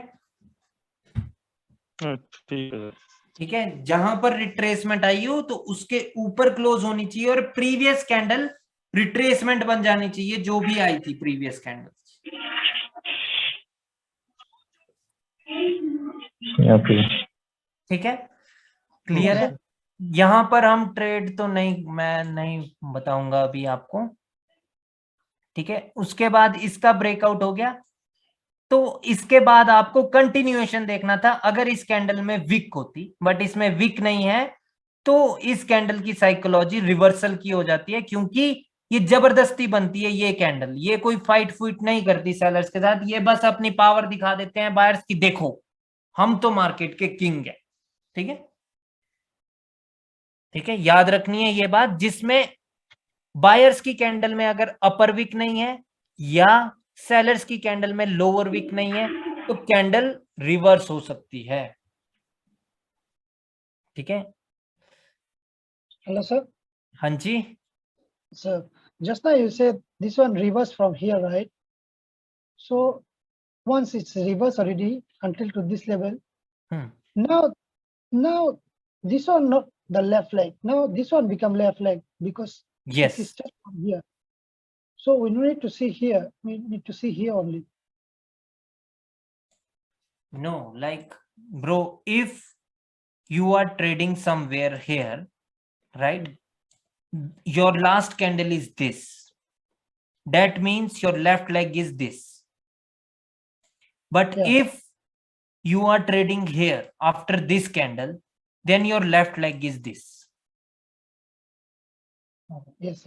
ठीक है, जहां पर रिट्रेसमेंट आई हो तो उसके ऊपर क्लोज होनी चाहिए और प्रीवियस कैंडल रिट्रेसमेंट बन जानी चाहिए जो भी आई थी प्रीवियस कैंडल। ठीक है, क्लियर है। यहां पर हम ट्रेड तो नहीं, मैं नहीं बताऊंगा अभी आपको। ठीक है, उसके बाद इसका ब्रेकआउट हो गया तो इसके बाद आपको कंटिन्यूएशन देखना था अगर इस कैंडल में विक होती, बट इसमें विक नहीं है तो इस कैंडल की साइकोलॉजी रिवर्सल की हो जाती है क्योंकि ये जबरदस्ती बनती है ये कैंडल, ये कोई फाइट फुइट नहीं करती सेलर्स के साथ, ये बस अपनी पावर दिखा देते हैं बायर्स की, देखो हम तो मार्केट के किंग है। ठीक है, ठीक है, याद रखनी है ये बात, जिसमें बायर्स की कैंडल में अगर अपर विक नहीं है या सेलर्स की कैंडल में लोअर विक नहीं है तो कैंडल रिवर्स हो सकती है। ठीक है, Hello, sir. हाँ जी। So just now you said this one reverse from here, right? So once it's reverse already until to this level, now this one not the left leg. Now this one become left leg because yes, it is just from here. So we don't need to see here. We need to see here only. No, like bro, if you are trading somewhere here, right? Your last candle is this. That means your left leg is this. But if you are trading here after this candle, then your left leg is this. Yes.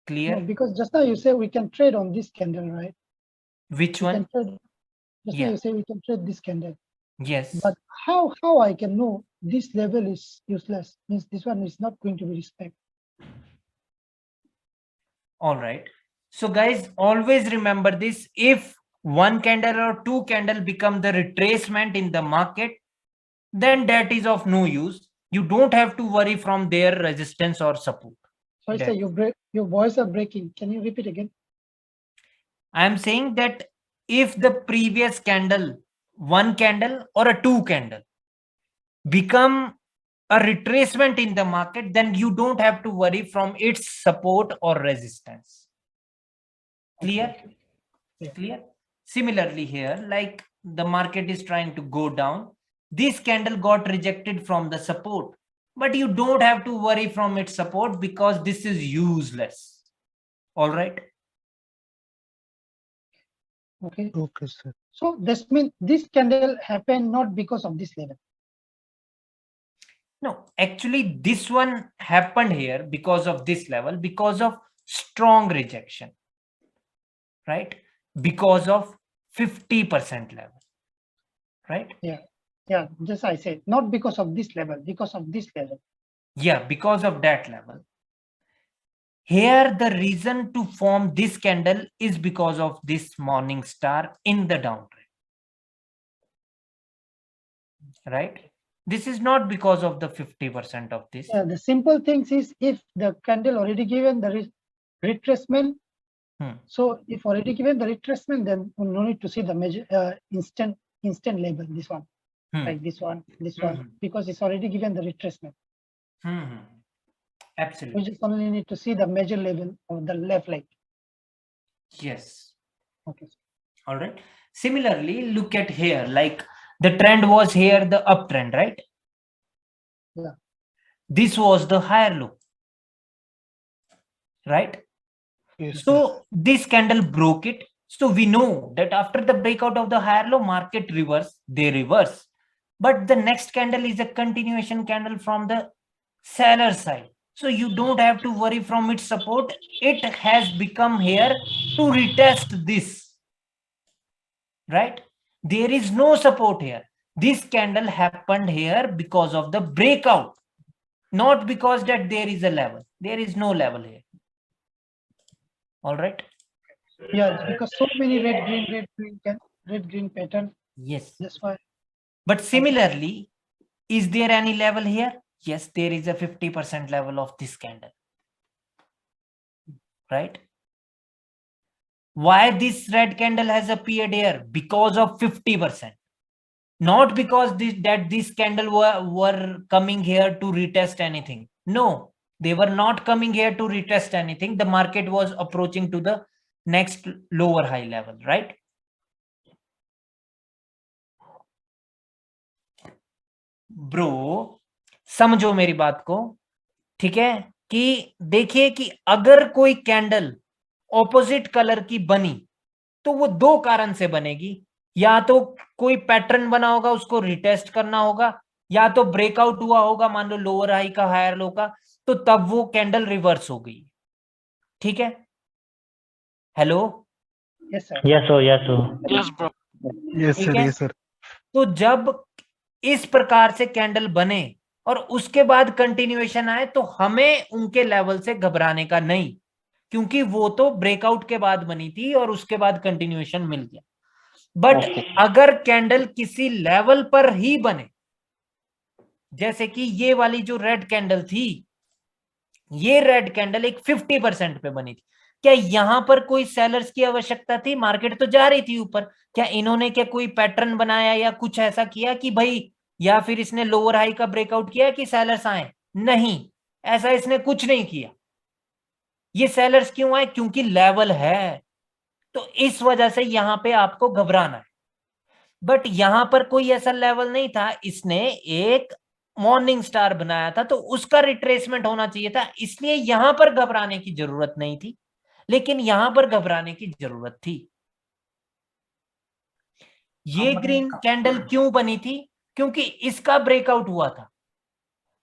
Clear? No, because just now you say we can trade on this candle, right? Which We one? can trade. Just now you say we can trade this candle. Yes. But how I can know this level is useless? Means this one is not going to be respected. All right. So guys, always remember this. If one candle or two candle become the retracement in the market, then that is of no use. You don't have to worry from their resistance or support. Sorry, sir, your voice are breaking. Can you repeat again? I am saying that if the previous candle, one candle or a two candle become a retracement in the market, then you don't have to worry from its support or resistance. Clear? Clear? Similarly here, like the market is trying to go down, this candle got rejected from the support, but you don't have to worry from its support because this is useless. All right? Okay. Okay, sir. So this means this candle happened not because of this level. No, actually this one happened here because of this level, because of strong rejection, right? Because of 50% level, right? Yeah, just I said, not because of this level, because of this level. Yeah, because of that level. Here the reason to form this candle is because of this morning star in the downtrend, right? This is not because of the 50% of this. Yeah, the simple things is if the candle already given the retracement. So if already given the retracement, then we no need to see the measure instant label, this one, like this one, because it's already given the retracement. Absolutely. We just only need to see the major level of the left leg. Yes. Okay. All right. Similarly, look at here, like the trend was here, the uptrend, right? Yeah. This was the higher low, right? Yes. So this candle broke it. So we know that after the breakout of the higher low, market reverse, they reverse. But the next candle is a continuation candle from the seller side. So you don't have to worry from its support. It has become here to retest this, right? There is no support here. This candle happened here because of the breakout, not because that there is a level. There is no level here. All right. Yeah, it's because so many red green pattern. Yes. That's why. But similarly, is there any level here? Yes, there is a 50% level of this candle. Right? Why this red candle has appeared here? Because of 50%. Not because this candle were coming here to retest anything. No, they were not coming here to retest anything. The market was approaching to the next lower high level, right? Bro समझो मेरी बात को, ठीक है? कि देखिए कि अगर कोई कैंडल ऑपोजिट कलर की बनी तो वो दो कारण से बनेगी, या तो कोई पैटर्न बना होगा उसको रिटेस्ट करना होगा, या तो ब्रेकआउट हुआ होगा मान लो लोअर हाई का हायर लो का, तो तब वो कैंडल रिवर्स हो गई। ठीक है? Hello? Yes sir. Yes sir, yes sir, Yes, bro. Yes ठीक सर, है? Yes sir. तो जब इस प्रकार से कैंडल बने और उसके बाद कंटिन्यूएशन आए तो हमें उनके लेवल से घबराने का नहीं, क्योंकि वो तो ब्रेकआउट के बाद बनी थी और उसके बाद कंटिन्यूएशन मिल गया। बट अगर कैंडल किसी लेवल पर ही बने, जैसे कि ये वाली जो रेड कैंडल थी, ये रेड कैंडल एक 50% पे बनी थी, क्या यहां पर कोई सेलर्स की आवश्यकता थी? मार्केट तो जा रही थी ऊपर, क्या इन्होंने क्या कोई पैटर्न बनाया या कुछ ऐसा किया कि भाई, या फिर इसने लोअर हाई का ब्रेकआउट किया कि सेलर्स आए? नहीं, ऐसा इसने कुछ नहीं किया। ये सेलर्स क्यों आए? क्योंकि लेवल है, तो इस वजह से यहां पे आपको घबराना है। बट यहां पर कोई ऐसा लेवल नहीं था, इसने एक मॉर्निंग स्टार बनाया था तो उसका रिट्रेसमेंट होना चाहिए था, इसलिए यहां पर घबराने की जरूरत नहीं थी, लेकिन यहां पर घबराने की जरूरत थी। ये ग्रीन कैंडल क्यों बनी थी? क्योंकि इसका ब्रेकआउट हुआ था।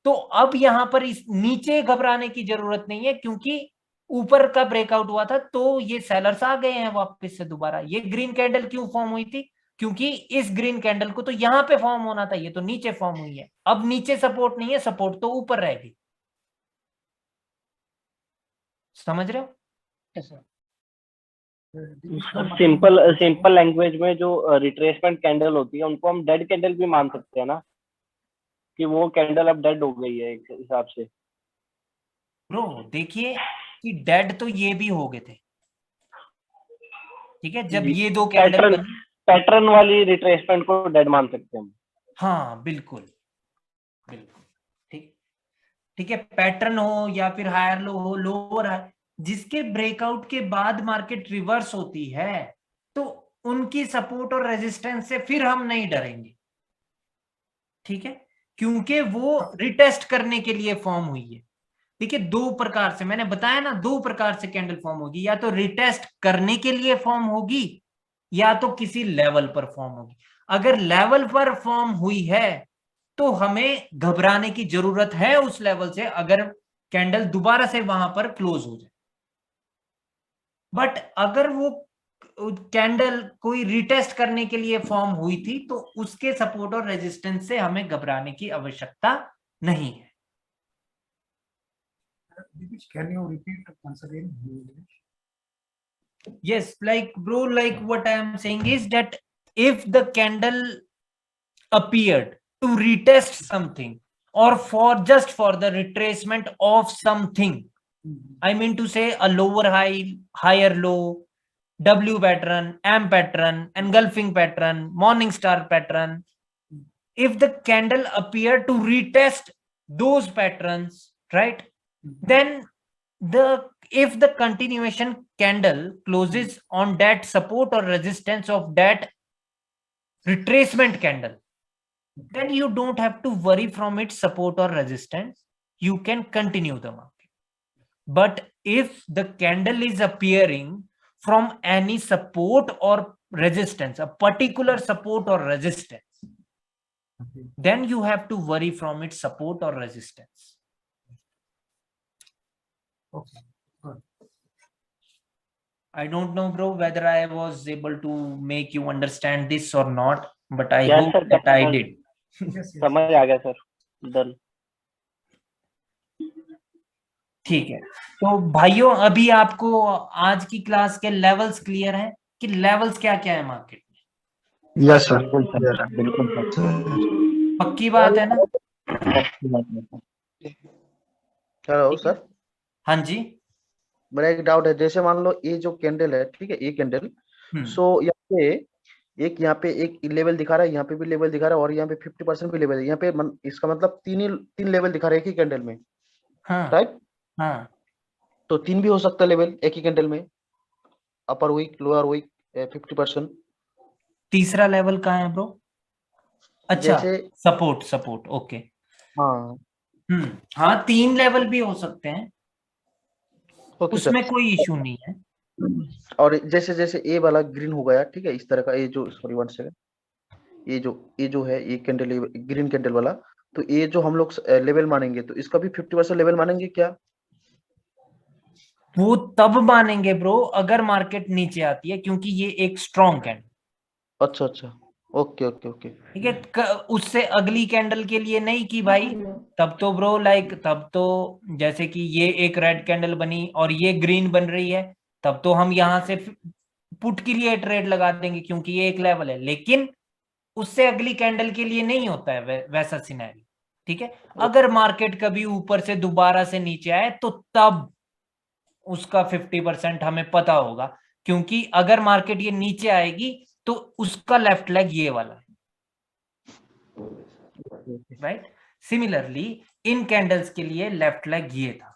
तो अब यहां पर इस नीचे घबराने की जरूरत नहीं है, क्योंकि ऊपर का ब्रेकआउट हुआ था, तो ये सेलर्स आ गए हैं वापस से दोबारा। ये ग्रीन कैंडल क्यों फॉर्म हुई थी? क्योंकि इस ग्रीन कैंडल को तो यहां पे फॉर्म होना था, ये तो नीचे फॉर्म हुई है। अब नीचे सपोर्ट नहीं है, सपोर्ट तो ऊपर रहेगी। समझ रहे हो? सिंपल लैंग्वेज में जो रिट्रेसमेंट कैंडल होती है उनको हम डेड कैंडल भी मान सकते हैं ना, कि वो कैंडल अब डेड हो गई है एक हिसाब से। ब्रो देखिए कि डेड तो ये भी हो गए थे, ठीक है? जब ये दो कैंडल पैटर्न वाली रिट्रेसमेंट को डेड मान सकते हैं हम। हाँ बिल्कुल बिल्कुल, ठीक ठीक है। पैटर्न हो या फिर हायर लो हो, लोअर हाई, जिसके ब्रेकआउट के बाद मार्केट रिवर्स होती है तो उनकी सपोर्ट और रेजिस्टेंस से फिर हम नहीं डरेंगे, ठीक है? क्योंकि वो रिटेस्ट करने के लिए फॉर्म हुई है। ठीक है, दो प्रकार से मैंने बताया ना, दो प्रकार से कैंडल फॉर्म होगी, या तो रिटेस्ट करने के लिए फॉर्म होगी या तो किसी लेवल पर फॉर्म होगी। अगर लेवल पर फॉर्म हुई है तो हमें घबराने की जरूरत है उस लेवल से, अगर कैंडल दोबारा से वहां पर क्लोज हो जाए। बट अगर वो कैंडल कोई रिटेस्ट करने के लिए फॉर्म हुई थी तो उसके सपोर्ट और रेजिस्टेंस से हमें घबराने की आवश्यकता नहीं है। Can you repeat once again in English? Yes, like bro, like what I am saying is that if the candle appeared to retest something or just for the retracement of something, I mean to say a lower high, higher low, W pattern, M pattern, engulfing pattern, morning star pattern, if the candle appeared to retest those patterns, right, then if the continuation candle closes on that support or resistance of that retracement candle, then you don't have to worry from its support or resistance. You can continue the market. But if the candle is appearing from any support or resistance, a particular support or resistance, then you have to worry from its support or resistance. Okay. Good. I don't know, bro, whether I was able to make you understand this or not, but I Yes, hope sir. that I did. समझ आ गया sir, done. ठीक है, तो भाइयों अभी आपको आज की क्लास के लेवल्स क्लियर हैं कि लेवल्स क्या क्या है मार्केट में? Yes, sir. बिल्कुल सर, बिल्कुल सर। पक्की बात है ना? हेलो सर, हाँ जी। मेरा एक डाउट है, जैसे मान लो ये जो कैंडल है, ठीक है, ये कैंडल, सो यहाँ पे एक लेवल दिखा रहा है, यहाँ पे भी लेवल दिखा रहा है, और यहाँ पे 50% भी लेवल है, यहाँ पे इसका मतलब तीन लेवल दिखा रहे हैं एक ही कैंडल में, हाँ राइट? हाँ, तो 3 भी हो सकता है लेवल एक ही कैंडल में, अपर वीक, लोअर वीक, 50%। तीसरा लेवल कहाँ है ब्रो? अच्छा, जैसे सपोर्ट, ओके। हाँ, हाँ 3 लेवल भी हो सकते हैं, ओके सर। उसमें कोई इशू नहीं है। और जैसे जैसे ए वाला ग्रीन हो गया, ठीक है, इस तरह का, ये जो, सॉरी 1 सेकंड, ये जो है ये कैंडल, ग्रीन कैंडल वाला, तो ये जो हम लोग लेवल मानेंगे, तो इसका भी 50% लेवल मानेंगे क्या? वो तब मानेंगे ब्रो अगर मार्केट नीचे आती है, क्योंकि ये एक स्ट्रॉन्ग कैंडल। अच्छा, ओके ओके ओके, ठीक है, उससे अगली कैंडल के लिए नहीं कि भाई, तब तो ब्रो तब तो जैसे कि ये एक रेड कैंडल बनी और ये ग्रीन बन रही है, तब तो हम यहां से पुट के लिए ट्रेड लगा देंगे क्योंकि ये एक लेवल है, लेकिन उससे अगली कैंडल के लिए नहीं होता है वैसा सिनेरियो। ठीक है, अगर मार्केट कभी ऊपर से दोबारा से नीचे आए तो तब उसका 50% हमें पता होगा, क्योंकि अगर मार्केट ये नीचे आएगी तो उसका लेफ्ट लेग ये वाला है, राइट? सिमिलरली इन कैंडल्स के लिए लेफ्ट लेग ये था।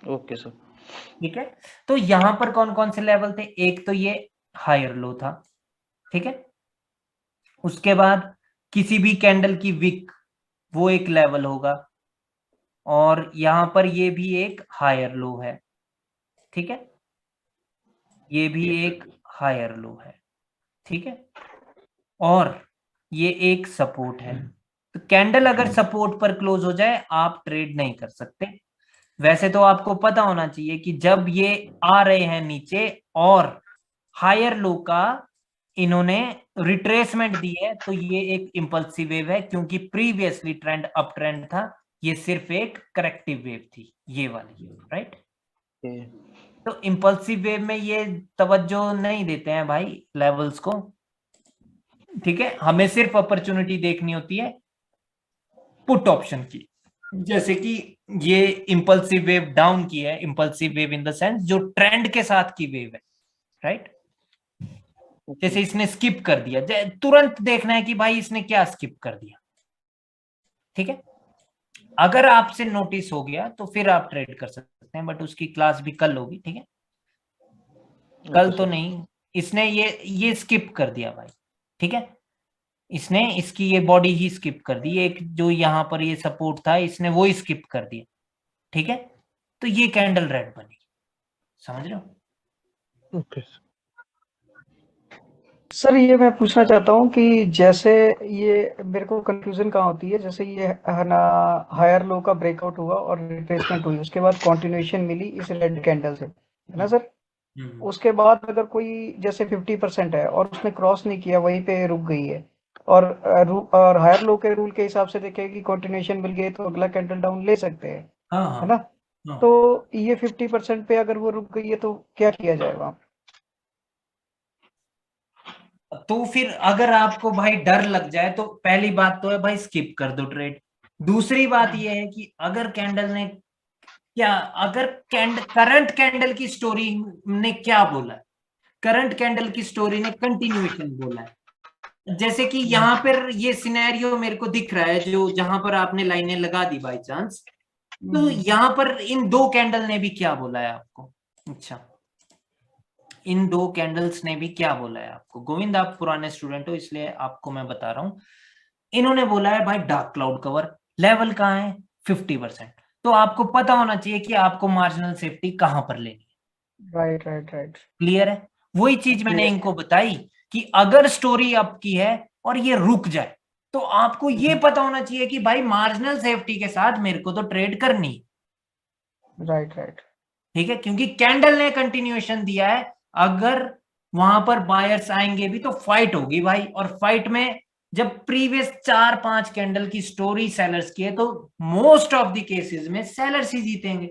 Okay sir. ठीक है, तो यहां पर कौन कौन से लेवल थे? एक तो ये हायर लो था, ठीक है, उसके बाद किसी भी कैंडल की विक, वो एक लेवल होगा, और यहां पर ये भी एक हायर लो है, ठीक है, ये भी एक हायर लो है, ठीक है, और ये एक सपोर्ट है। तो कैंडल अगर सपोर्ट पर क्लोज हो जाए आप ट्रेड नहीं कर सकते। वैसे तो आपको पता होना चाहिए कि जब ये आ रहे हैं नीचे और हायर लो का इन्होंने रिट्रेसमेंट दी है, तो ये एक इंपल्सिव वेव है, क्योंकि प्रीवियसली ट्रेंड अप ट्रेंड था, ये सिर्फ एक करेक्टिव वेव थी ये वाली, राइट? तो इंपल्सिव वेव में ये तवज्जो नहीं देते हैं भाई लेवल्स को, ठीक है, हमें सिर्फ अपॉर्चुनिटी देखनी होती है पुट ऑप्शन की। जैसे कि ये इंपल्सिव वेव डाउन की है, impulsive wave in the sense जो ट्रेंड के साथ की वेव है, राइट? जैसे इसने स्किप कर दिया, तुरंत देखना है कि भाई इसने क्या स्किप कर दिया, ठीक है। अगर आपसे नोटिस हो गया तो फिर आप ट्रेड कर सकते हैं, बट उसकी क्लास भी कल होगी, ठीक है, कल तो नहीं। इसने ये स्किप कर दिया भाई, ठीक है, इसने इसकी ये बॉडी ही स्किप कर दी, एक जो यहाँ पर ये सपोर्ट था इसने वो ही स्किप कर दिया, ठीक है, तो ये कैंडल रेड बनी, समझ रहे हो? ओके सर ये मैं पूछना चाहता हूँ कि जैसे ये मेरे को कंफ्यूजन कहाँ होती है, जैसे ये है ना हायर लो का ब्रेकआउट हुआ और रिट्रेसमेंट हुई, उसके बाद कंटिन्यूएशन मिली इस रेड कैंडल से, है ना सर? उसके बाद अगर कोई जैसे 50% है और उसने क्रॉस नहीं किया, वहीं पे रुक गई है, और हायर लो के रूल के हिसाब से देखें कि कंटिन्यूएशन मिल गई तो अगला कैंडल डाउन ले सकते हैं, है ना? तो ये 50% पे अगर वो रुक गई है तो क्या किया जाए वहां? तो फिर अगर आपको भाई डर लग जाए तो पहली बात तो है भाई स्किप कर दो ट्रेड। दूसरी बात ये है कि अगर कैंडल ने अगर करंट कैंडल की स्टोरी ने क्या बोला, करंट कैंडल की स्टोरी ने कंटिन्यूएशन बोला है, जैसे कि यहाँ पर ये सिनेरियो मेरे को दिख रहा है जो जहां पर आपने लाइनें लगा दी बाय चांस, तो यहाँ पर इन दो कैंडल ने भी क्या बोला है आपको? अच्छा, इन दो कैंडल्स ने भी क्या बोला है आपको? गोविंद आप पुराने स्टूडेंट हो इसलिए आपको मैं बता रहा हूं। इन्होंने बोला है भाई डार्क क्लाउड कवर, लेवल कहाँ है? 50%। तो आपको पता होना चाहिए कि आपको मार्जिनल सेफ्टी कहां पर लेनी है। राइट राइट राइट, क्लियर है? वही चीज मैंने इनको बताई कि अगर स्टोरी आपकी है और ये रुक जाए तो आपको ये पता होना चाहिए कि भाई मार्जिनल सेफ्टी के साथ मेरे को तो ट्रेड करनी है। राइट राइट, ठीक है, क्योंकि कैंडल ने कंटिन्यूएशन दिया है। अगर वहां पर बायर्स आएंगे भी तो फाइट होगी भाई, और फाइट में जब प्रीवियस 4-5 कैंडल की स्टोरी सेलर्स की है तो मोस्ट ऑफ द केसेस में सेलर्स ही जीतेंगे,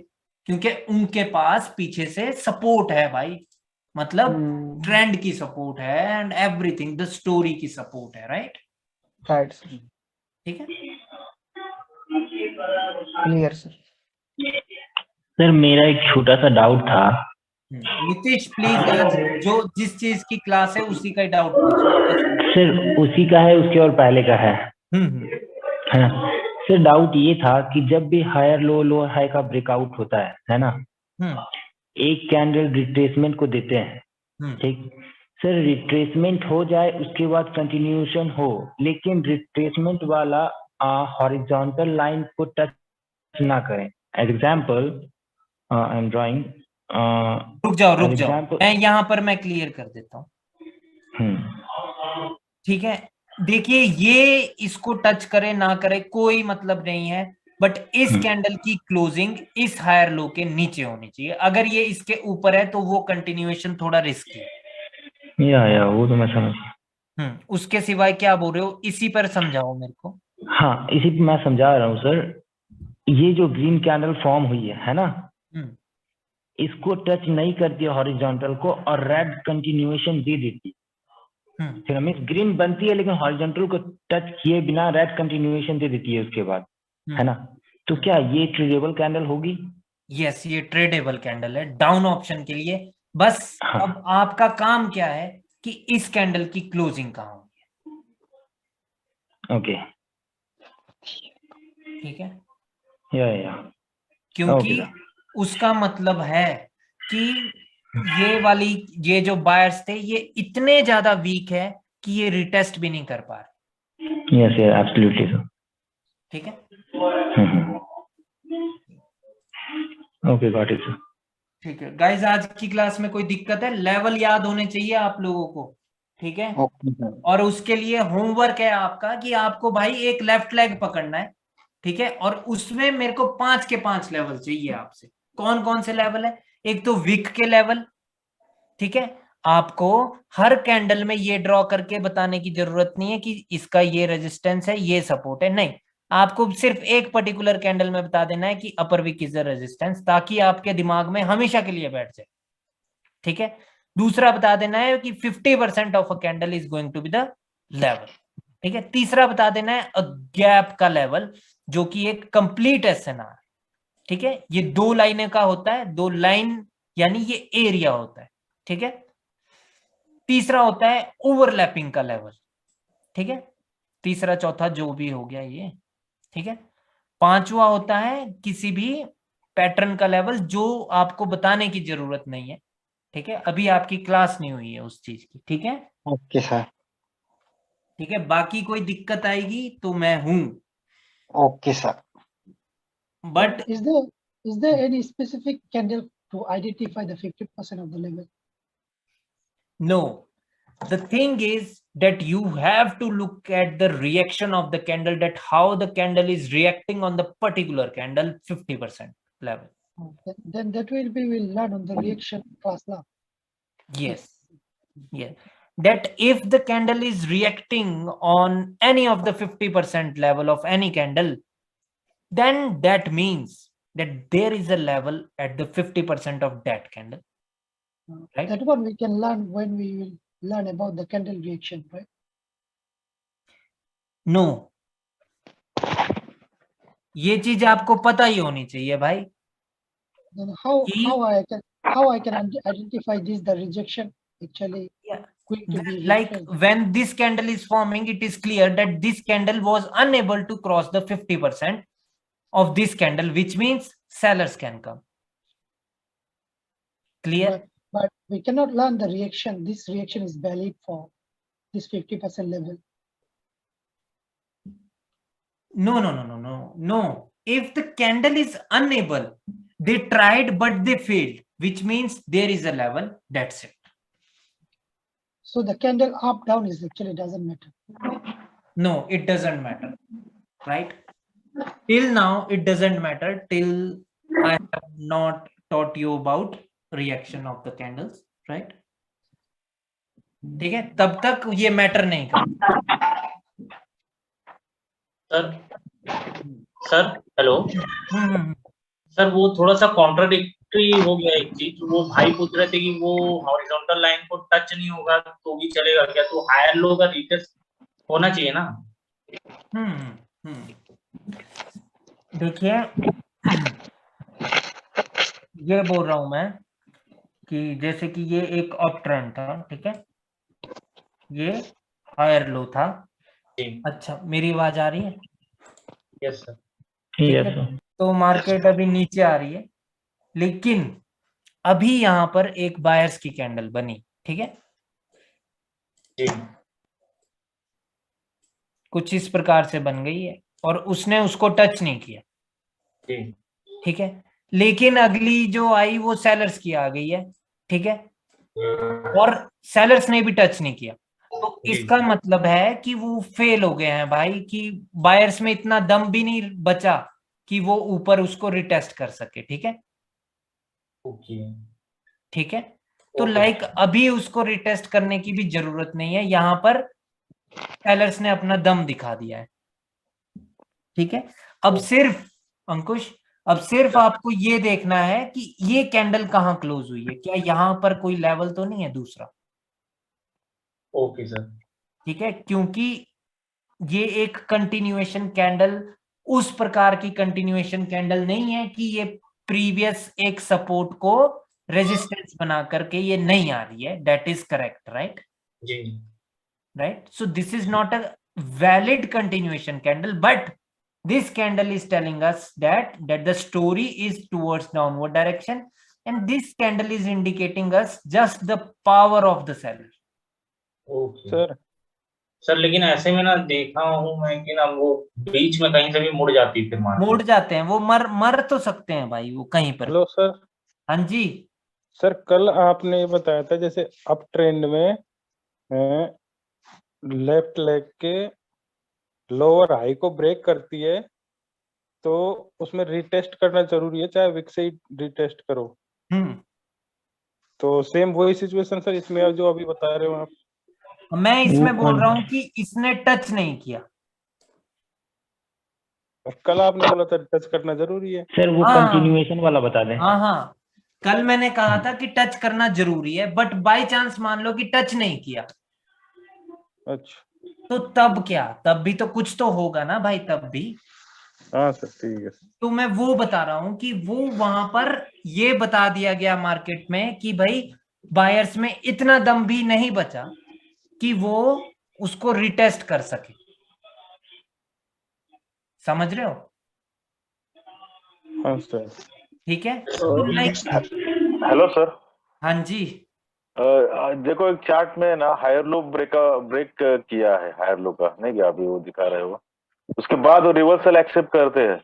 क्योंकि उनके पास पीछे से सपोर्ट है भाई, मतलब ट्रेंड की सपोर्ट है एंड एवरीथिंग, द स्टोरी की सपोर्ट है, राइट? राइट सर, ठीक है, क्लियर सर। सर मेरा एक छोटा सा डाउट था। नीतीश प्लीज, आज जो जिस चीज की क्लास है उसी का ही डाउट पूछो। सर उसी का है, उसके और पहले का है ना? सर डाउट ये था कि जब भी हायर लो लोअर हाई का ब्रेकआउट होता है ना, एक कैंडल रिट्रेसमेंट को देते हैं, ठीक सर? रिट्रेसमेंट हो जाए उसके बाद कंटिन्यूएशन हो, लेकिन रिट्रेसमेंट वाला हॉरिजॉन्टल लाइन को टच ना करें। एग्जाम्पल आई एम ड्राइंग, रुक जाओ, मैं यहाँ पर मैं क्लियर कर देता हूँ। ठीक है, देखिए ये इसको टच करे ना करे कोई मतलब नहीं है, बट इस कैंडल की क्लोजिंग इस हायर लो के नीचे होनी चाहिए। अगर ये इसके ऊपर है तो वो कंटिन्यूएशन थोड़ा रिस्की है। या वो तो मैं समझ। उसके सिवाय क्या बोल रहे हो, इसी पर समझाओ मेरे को। हाँ इसी पे मैं समझा रहा हूँ सर। ये जो ग्रीन कैंडल फॉर्म हुई है ना, इसको टच नहीं करती है हॉरिजॉन्टल को और रेड कंटिन्यूएशन दे देती है। फिर हमें ग्रीन बनती है लेकिन हॉरिजॉन्टल को टच किए बिना रेड कंटिन्यूएशन दे देती है उसके बाद, है ना? तो क्या ये ट्रेडेबल कैंडल होगी? यस, ये ट्रेडेबल कैंडल है डाउन ऑप्शन के लिए। बस अब आपका काम क्या है कि इस कैंडल की क्लोजिंग कहाँ होगी। ओके ठीक है, या क्योंकि उसका मतलब है कि ये वाली ये जो बायर्स थे ये इतने ज्यादा वीक है कि ये रिटेस्ट भी नहीं कर पा रहे। Yes absolutely sir. ठीक है, ओके गॉट इट सर। ठीक है गाइस, आज की क्लास में कोई दिक्कत है? लेवल याद होने चाहिए आप लोगों को, ठीक है? और उसके लिए होमवर्क है आपका कि आपको भाई एक लेफ्ट लेग पकड़ना है, ठीक है? और उसमें मेरे को 5 के 5 लेवल चाहिए आपसे। कौन कौन से लेवल है? एक तो विक के लेवल, ठीक है? आपको हर कैंडल में ये ड्रॉ करके बताने की जरूरत नहीं है कि इसका ये रेजिस्टेंस है, ये सपोर्ट है, नहीं। आपको सिर्फ एक पर्टिकुलर कैंडल में बता देना है कि अपर विक इज द रेजिस्टेंस, ताकि आपके दिमाग में हमेशा के लिए बैठ जाए, ठीक है? दूसरा बता देना है कि 50% of a candle is going to be the level, ठीक है? तीसरा बता देना है अ गैप का लेवल, जो कि एक कंप्लीट एसएनआर, ठीक है? ये 2 लाइनें का होता है, 2 लाइन यानी ये एरिया होता है, ठीक है? तीसरा होता है ओवरलैपिंग का लेवल, ठीक है? तीसरा चौथा जो भी हो गया ये, ठीक है? पांचवा होता है किसी भी पैटर्न का लेवल, जो आपको बताने की जरूरत नहीं है, ठीक है? अभी आपकी क्लास नहीं हुई है उस चीज की, ठीक है? Okay sir. ठीक है, बाकी कोई दिक्कत आएगी तो मैं हूं। Okay sir. But is there any specific candle to identify the 50% of the level? No, the thing is that you have to look at the reaction of the candle, that how the candle is reacting on the particular candle 50% level. Then that will be will learn on the reaction class now. Yes, yeah. That if the candle is reacting on any of the 50% level of any candle, then that means that there is a level at the 50% of that candle. Right? That one we can learn when we will learn about the candle reaction, right? No. ये चीज आपको पता ही होनी चाहिए भाई। Then how I can identify this the rejection actually going to be like retraced. when this candle is forming, it is clear that this candle was unable to cross the 50% of this candle, which means sellers can come. Clear? But we cannot learn the reaction. This reaction is valid for this 50% level. No. If the candle is unable, they tried but they failed, which means there is a level. That's it. So the candle up down is actually doesn't matter. No, it doesn't matter, right? Till now, it doesn't matter till I have not taught you about reaction of the candles, right? ठीक है, तब तक ये matter नहीं करता। Sir hello sir, वो थोड़ा सा कॉन्ट्राडिक्टरी हो गया एक चीज। वो भाई पूछ रहे थे कि वो हॉरिजॉन्टल लाइन को टच नहीं होगा तो भी चलेगा क्या? तो हायर लो का रिटेस्ट होना चाहिए ना? देखिए, ये बोल रहा हूं मैं कि जैसे कि ये एक अप ट्रेंड था, ठीक है, ये हायर लो था। अच्छा, मेरी आवाज आ रही है? Yes sir. ठीक है, तो मार्केट अभी नीचे आ रही है, लेकिन अभी यहाँ पर एक बायर्स की कैंडल बनी, ठीक है, कुछ इस प्रकार से बन गई है और उसने उसको टच नहीं किया, ठीक है, लेकिन अगली जो आई वो सेलर्स की आ गई है, ठीक है, और सेलर्स ने भी टच नहीं किया। तो इसका मतलब है कि वो फेल हो गए हैं भाई, कि बायर्स में इतना दम भी नहीं बचा कि वो ऊपर उसको रिटेस्ट कर सके, ठीक है, ठीक है। तो लाइक अभी उसको रिटेस्ट करने की भी जरूरत नहीं है, यहाँ पर सेलर्स ने अपना दम दिखा दिया है, ठीक है। अब सिर्फ अंकुश, अब सिर्फ आपको ये देखना है कि ये कैंडल कहाँ क्लोज हुई है, क्या यहाँ पर कोई लेवल तो नहीं है दूसरा? Okay sir. ठीक है, क्योंकि ये एक कंटिन्यूएशन कैंडल उस प्रकार की कंटिन्यूएशन कैंडल नहीं है कि ये प्रीवियस एक सपोर्ट को रेजिस्टेंस बना करके ये नहीं आ रही है। That is correct, right? जी। Right, so this is not a valid continuation candle, but this candle is telling us that the story is towards downward direction, and this candle is indicating us just the power of the seller. Okay sir, लेकिन ऐसे में ना देखा हूँ मैं कि ना वो बीच में कहीं से भी मुड़ जाती, फिर मुड़ जाते हैं वो, मर तो सकते हैं भाई वो कहीं पर। Hello sir. हाँ जी सर, कल आपने बताया था जैसे अप ट्रेंड में लेफ्ट लेग के लोअर हाई को ब्रेक करती है तो उसमें रिटेस्ट करना जरूरी है, चाहे विक से ही रिटेस्ट करो। तो सेम वही सिचुएशन सर इसमें जो अभी बता रहे हो आप? मैं इसमें बोल रहा हूँ कि इसने टच नहीं किया। कल आपने बोला था टच करना जरूरी है सर, वो कंटिन्यूएशन वाला बता दें। हाँ, कल मैंने कहा था कि टच करना जरूरी है, बट बाय चांस मान लो कि टच नहीं किया। अच्छा, तो तब क्या? तब भी तो कुछ तो होगा ना भाई, तब भी। हाँ सर, ठीक है। तो मैं वो बता रहा हूं कि वो वहां पर ये बता दिया गया मार्केट में कि भाई बायर्स में इतना दम भी नहीं बचा कि वो उसको रिटेस्ट कर सके। समझ रहे हो? हाँ सर। ठीक है। Hello sir. हाँ जी। देखो, एक चार्ट में ना हायर लो ब्रेक किया है, हायर लो का नहीं क्या अभी वो दिखा रहे हो, उसके बाद वो रिवर्सल एक्सेप्ट करते हैं।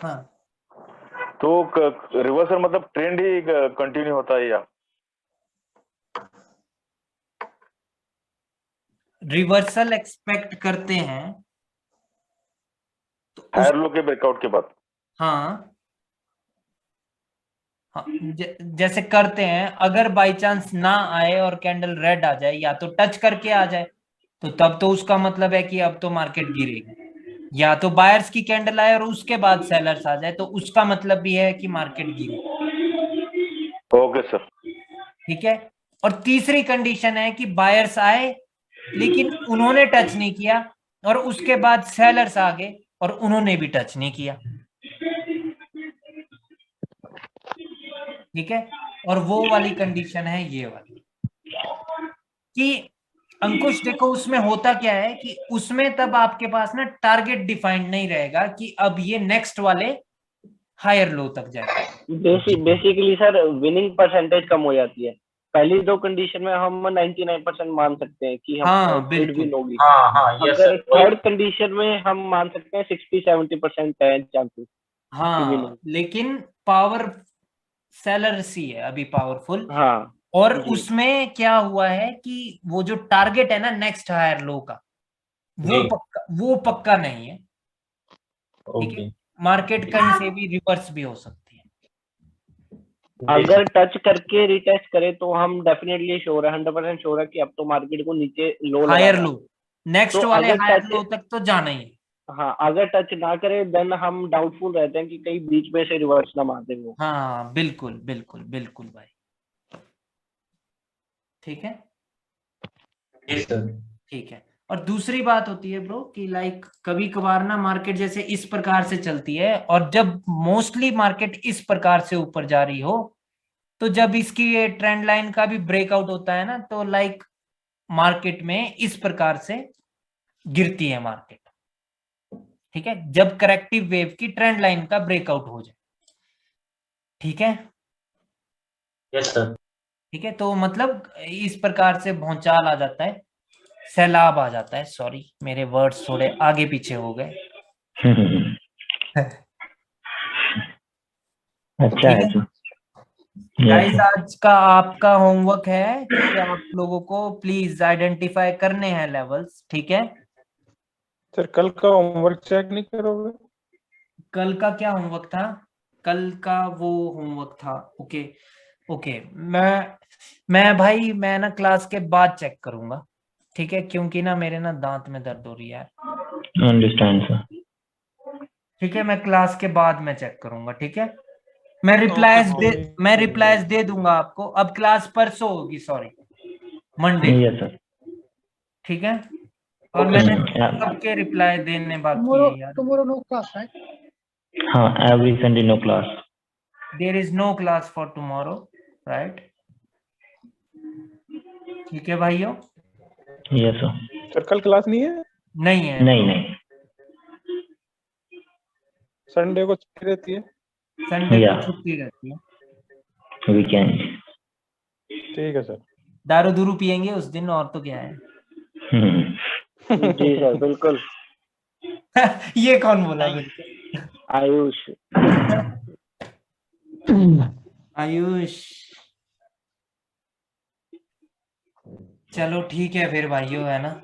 हाँ। तो रिवर्सल मतलब ट्रेंड ही कंटिन्यू होता है या रिवर्सल एक्सपेक्ट करते हैं तो हायर लो के ब्रेकआउट के बाद? हाँ, जैसे करते हैं, अगर बाई चांस ना आए और कैंडल रेड आ जाए या तो टच करके आ जाए, तो तब तो उसका मतलब है कि अब तो मार्केट गिरेगी। या तो बायर्स की कैंडल आए और उसके बाद सेलर्स आ जाए, तो उसका मतलब भी है कि मार्केट गिरेगी। Okay sir. ठीक है। और तीसरी कंडीशन है कि बायर्स आए लेकिन उन्होंने टच नहीं किया और उसके बाद सेलर्स आ गए और उन्होंने भी टच नहीं किया। ठीक है। और वो वाली कंडीशन है ये वाली कि अंकुश देखो, उसमें होता क्या है कि उसमें तब आपके पास ना टारगेट डिफाइंड नहीं रहेगा कि अब ये नेक्स्ट वाले हायर लो तक जाएगा। बेसिकली सर विनिंग परसेंटेज कम हो जाती है। पहली दो कंडीशन में हम 99% मान सकते हैं कि हम ट्रेड विन होगी। अगर थर्ड कंडीशन में हम मान सकते हैं 60-70% है चांसेस। हाँ, लेकिन पावर सेलर्स ही है अभी पावरफुल। हाँ। और उसमें क्या हुआ है कि वो जो टारगेट है ना नेक्स्ट हायर लो का, वो पक्का नहीं है। ठीक है। मार्केट कहीं से भी रिवर्स भी हो सकती है। अगर टच करके रिटेस्ट करे तो हम डेफिनेटली श्योर है, 100% श्योर है कि अब तो मार्केट को नीचे लो हायर लगाएगा। लो, नेक्स्ट तो वाले अगर हायर टच, लो तक तो जाना ही है। हाँ अगर टच ना करे देन हम डाउटफुल रहते हैं कि कहीं बीच में से रिवर्स ना मार दे वो। हाँ बिल्कुल बिल्कुल बिल्कुल भाई, ठीक है ठीक है। और दूसरी बात होती है ब्रो कि लाइक कभी कभार ना मार्केट जैसे इस प्रकार से चलती है, और जब मोस्टली मार्केट इस प्रकार से ऊपर जा रही हो, तो जब इसकी ये ट्रेंड लाइन का भी ब्रेकआउट होता है ना, तो लाइक मार्केट में इस प्रकार से गिरती है मार्केट, ठीक है, जब करेक्टिव वेव की ट्रेंड लाइन का ब्रेकआउट हो जाए, ठीक है। Yes sir. ठीक है, तो मतलब इस प्रकार से भौचाल आ जाता है, सैलाब आ जाता है, सॉरी मेरे वर्ड्स थोड़े आगे पीछे हो गए। अच्छा है तो गाइस आज का आपका होमवर्क है कि आप लोगों को प्लीज आइडेंटिफाई करने हैं लेवल्स, ठीक है। सर कल का होमवर्क चेक नहीं करोगे? कल का क्या होमवर्क था? कल का वो होमवर्क था, ओके ओके, मैं भाई मैं ना क्लास के बाद चेक करूंगा, ठीक है, क्योंकि ना मेरे ना दांत में दर्द हो रही है। Understand sir. ठीक है, मैं क्लास के बाद में चेक करूंगा, ठीक है। मैं रिप्लाईज दे दूंगा आपको। अब क्लास परसों होगी, सॉरी मंडे, यस सर। ठीक है। और मैंने सबके रिप्लाई देने बाकी है यार। Tomorrow no class, right? हाँ, every Sunday no class. There is no class for tomorrow, right? ठीक है भाइयों। Yes sir. सर कल क्लास नहीं है? नहीं है, नहीं संडे को छुट्टी रहती है। संडे को छुट्टी रहती है, वीकेंड। ठीक है सर। दारू दूरू पियेंगे उस दिन, और तो क्या है। जी सर बिल्कुल। ये कौन बोला? आयुष। आयुष, चलो ठीक है फिर भाइयों, है ना।